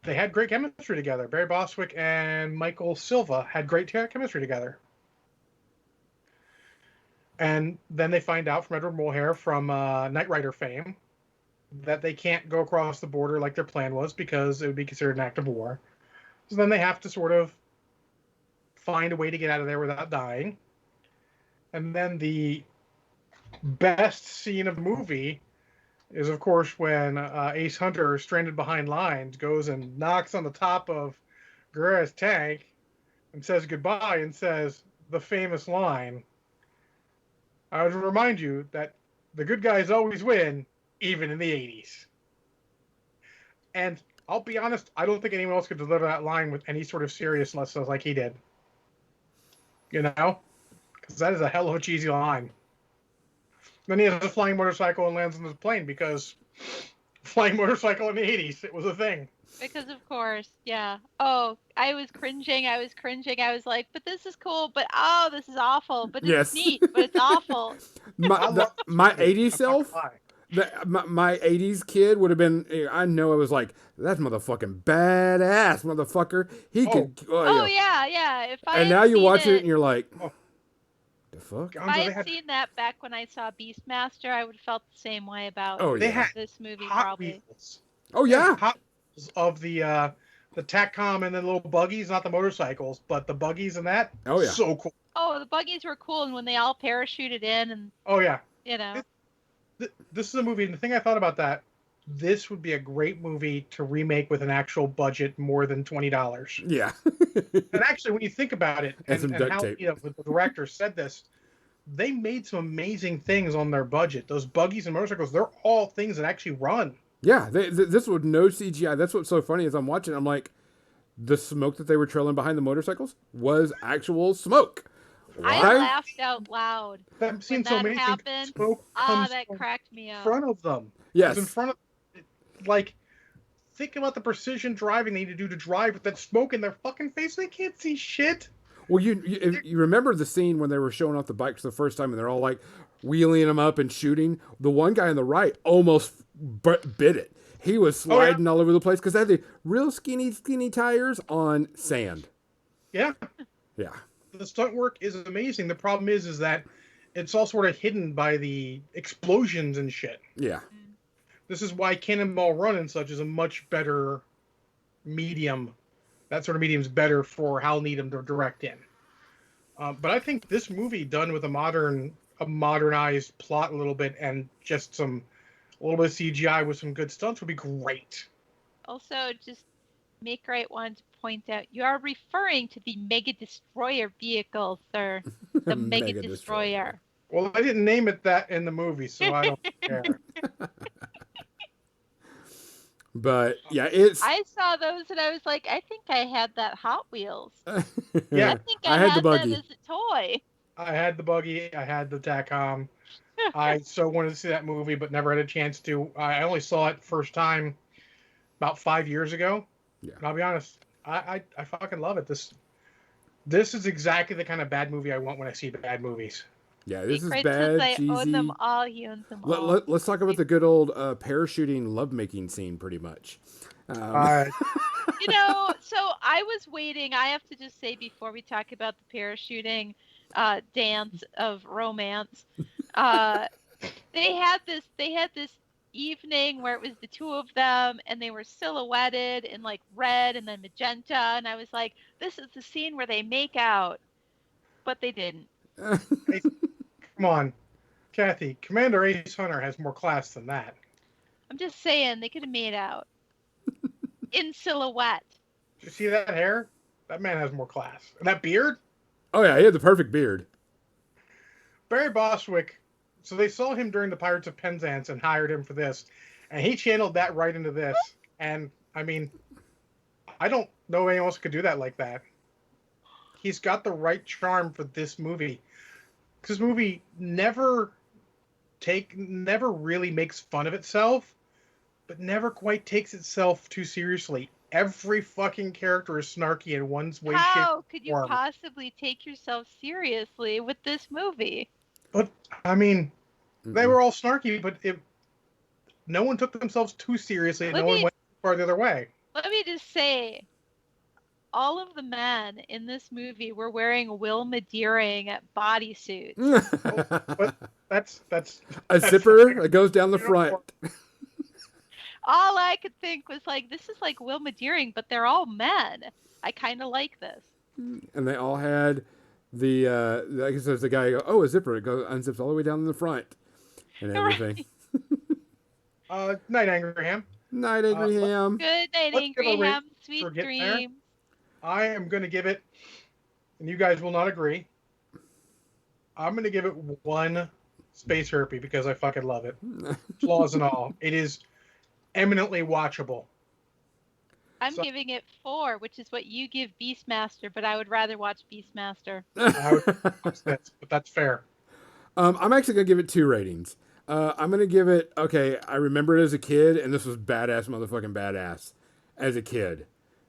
they had great chemistry together. Barry Bostwick and Michael Silva had great chemistry together. And then they find out from Edward Mulhare from Knight Rider fame that they can't go across the border like their plan was because it would be considered an act of war. So then they have to sort of find a way to get out of there without dying. And then the best scene of the movie is, of course, when Ace Hunter, stranded behind lines, goes and knocks on the top of Guerrera's tank and says goodbye and says the famous line, "I would remind you that the good guys always win, even in the 80s. And I'll be honest, I don't think anyone else could deliver that line with any sort of seriousness like he did. Because that is a hell of a cheesy line. Then he has a flying motorcycle and lands on the plane because flying motorcycle in the 80s, it was a thing. Because of course, yeah. Oh, I was cringing. I was cringing. I was like, but this is cool. But oh, this is awful. But it's Yes. neat. But it's awful. I love My this movie. 80s I'm not self, gonna lie. my 80s kid would have been, I know I was like, that's motherfucking badass, motherfucker. He could, Oh yeah. yeah. If I And had now you seen watch it it, and you're like, Oh, the fuck? if Gonzo, I they had had seen that back when I saw Beastmaster, I would have felt the same way about Oh, they yeah. had this movie Hot probably. Wheels. Oh, They had yeah. Hot Wheels of the Tacom and the little buggies, not the motorcycles, but the buggies and that. Oh, yeah. So cool. Oh, the buggies were cool, and when they all parachuted in, and Oh yeah. you know, This is a movie, and the thing I thought about that, this would be a great movie to remake with an actual budget more than $20. Yeah. And actually, when you think about it, And some duct how tape. the director said this, they made some amazing things on their budget. Those buggies and motorcycles, they're all things that actually run. Yeah, this was no CGI. That's what's so funny is I'm watching. I'm like, the smoke that they were trailing behind the motorcycles was actual smoke. I Why? laughed out loud. I've seen When so that many happened, things. Smoke Ah, comes that from cracked me in up. front of them. Yes. It's in front of, like, think about the precision driving they need to do to drive with that smoke in their fucking face. They can't see shit. Well, you remember the scene when they were showing off the bikes the first time, and they're all like wheeling them up and shooting. The one guy on the right almost bit it. He was sliding all over the place because they had the real skinny tires on sand. Yeah. Yeah. The stunt work is amazing. The problem is that it's all sort of hidden by the explosions and shit. Yeah. This is why Cannonball Run and such is a much better medium. That sort of medium is better for Hal Needham to direct in. But I think this movie done with a modernized plot a little bit and just a little bit of CGI with some good stunts would be great. Also, just make right one to point out you are referring to the Mega Destroyer vehicle, sir. The Mega Destroyer. Well, I didn't name it that in the movie, so I don't care. But yeah, it's. I saw those and I was like, I think I had that Hot Wheels. Yeah. I think I had had the that buggy. as a toy. I had the buggy. I had the Tacom. I so wanted to see that movie, but never had a chance to. I only saw it first time about 5 years ago. Yeah. And I'll be honest, I fucking love it. This is exactly the kind of bad movie I want when I see bad movies. Yeah, this is Secrets bad, I cheesy. own them all. He owns them all. Let's talk about the good old parachuting lovemaking scene, pretty much. So I was waiting. I have to just say before we talk about the parachuting dance of romance, they had this evening where it was the two of them and they were silhouetted in like red and then magenta, and I was like, this is the scene where they make out, but they didn't. Hey, come on, Kathy. Commander Ace Hunter has more class than that. I'm just saying they could have made out in silhouette. Did you see that hair? That man has more class. And that beard? Oh yeah, he had the perfect beard. Barry Bostwick. So they saw him during the Pirates of Penzance and hired him for this, and he channeled that right into this. And I mean, I don't know anyone else could do that like that. He's got the right charm for this movie. This movie never really makes fun of itself, but never quite takes itself too seriously. Every fucking character is snarky in one way, shape, How could you form. possibly take yourself seriously with this movie? But I mean, they were all snarky, but no one took themselves too seriously, and no one went far the other way. Let me just say, all of the men in this movie were wearing Wilma Deering bodysuits. But that's A zipper that goes down the front. All I could think was like, this is like Wilma Deering, but they're all men. I kind of like this. And they all had the like I said, the guy go, oh, a zipper. It goes unzips all the way down in the front and everything. Night, Angry Ham. Night, Angry Ham. Good night, Let's give a Angry rate Ham. Sweet for getting there. dreams. I am going to give it, and you guys will not agree, I'm going to give it 1 Space Herpy because I fucking love it. Flaws and all. It is eminently watchable. I'm giving it 4, which is what you give Beastmaster, but I would rather watch Beastmaster. But that's fair. I'm actually going to give it 2 ratings. I'm going to give it, okay, I remember it as a kid, and this was badass, motherfucking badass. as a kid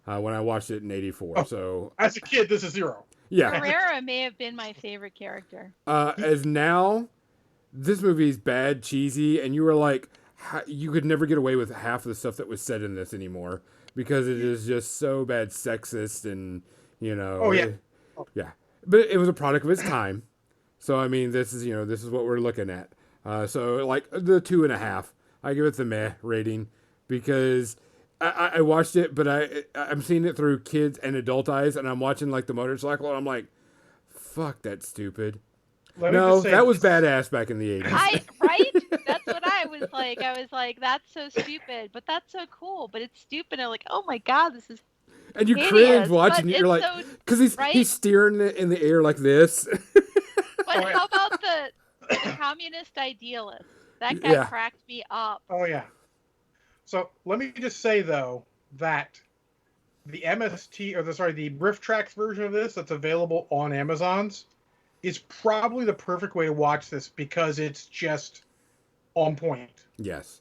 when I watched it in '84. Oh. So As a kid, this is zero. yeah, Carrera may have been my favorite character. as now, this movie is bad, cheesy, and you were like, you could never get away with half of the stuff that was said in this anymore because it is just so bad, sexist, and Oh, yeah. yeah. But it was a product of its time. So I mean, this is what we're looking at. So like the 2.5, I give it the meh rating because I watched it, but I'm seeing it through kids and adult eyes, and I'm watching like the motorcycle, and I'm like, fuck, that's stupid. Let me No, just say that was this- badass back in the 80s. Right? That's what I was like. I was like, that's so stupid, but that's so cool. But it's stupid. I'm like, oh my god, this is And you hideous. cringe watching But it. You're like, it's so, because he's right? he's steering it in the air like this. But Oh, yeah. how about the communist idealist? That guy Yeah. cracked me up. Oh yeah. So let me just say though that the MST the Riff Tracks version of this that's available on Amazon's is probably the perfect way to watch this because it's just on point. Yes.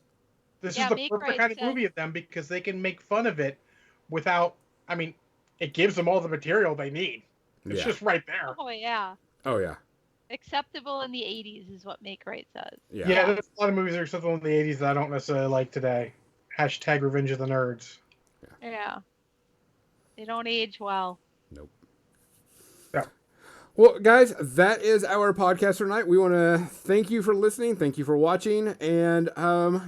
This Yeah, is the Make perfect Right kind of said- movie of them because they can make fun of it without. I mean, it gives them all the material they need. It's Yeah. just right there. Oh yeah. Oh yeah. Acceptable in the 80s is what Make Right says. Yeah. Yeah, there's a lot of movies that are acceptable in the '80s that I don't necessarily like today. # Revenge of the Nerds. Yeah. They don't age well. Nope. Yeah. Well, guys, that is our podcast for tonight. We want to thank you for listening. Thank you for watching. And,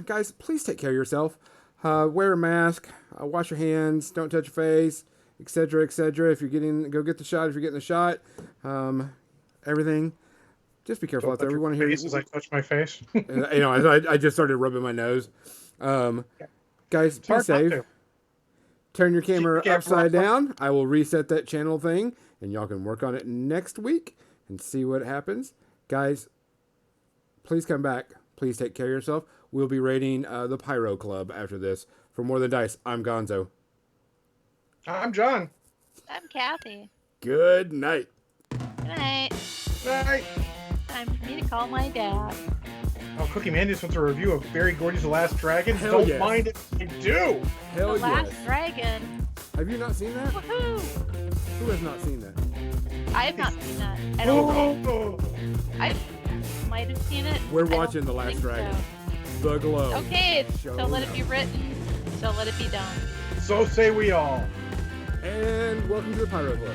guys, please take care of yourself. Wear a mask. Wash your hands. Don't touch your face, etc., etc. If you're go get the shot. If you're getting the shot, everything. Just be careful out there. We want to hear As I touch my face. I just started rubbing my nose. Guys, It's be hard not safe. to. Turn your camera camera upside up. down. I will reset that channel thing, and y'all can work on it next week and see what happens. Guys, please come back. Please take care of yourself. We'll be rating the Pyro Club after this. For More Than Dice, I'm Gonzo. I'm John. I'm Kathy. Good night. Good night. Bye. Time for me to call my dad. Oh, Cookie Man just wants a review of Barry Gordy's The Last Dragon. Hell Don't yes. mind if I do. Hell The Last yes. Dragon. Have you not seen that? Woohoo! Who has not seen that? I have not seen that. I don't Oh, I might have seen it. We're I don't watching The Last think Dragon. so. The Glow. Okay, Show so let it be enough. written. So let it be done. so say we all. And welcome to the Pyro Club.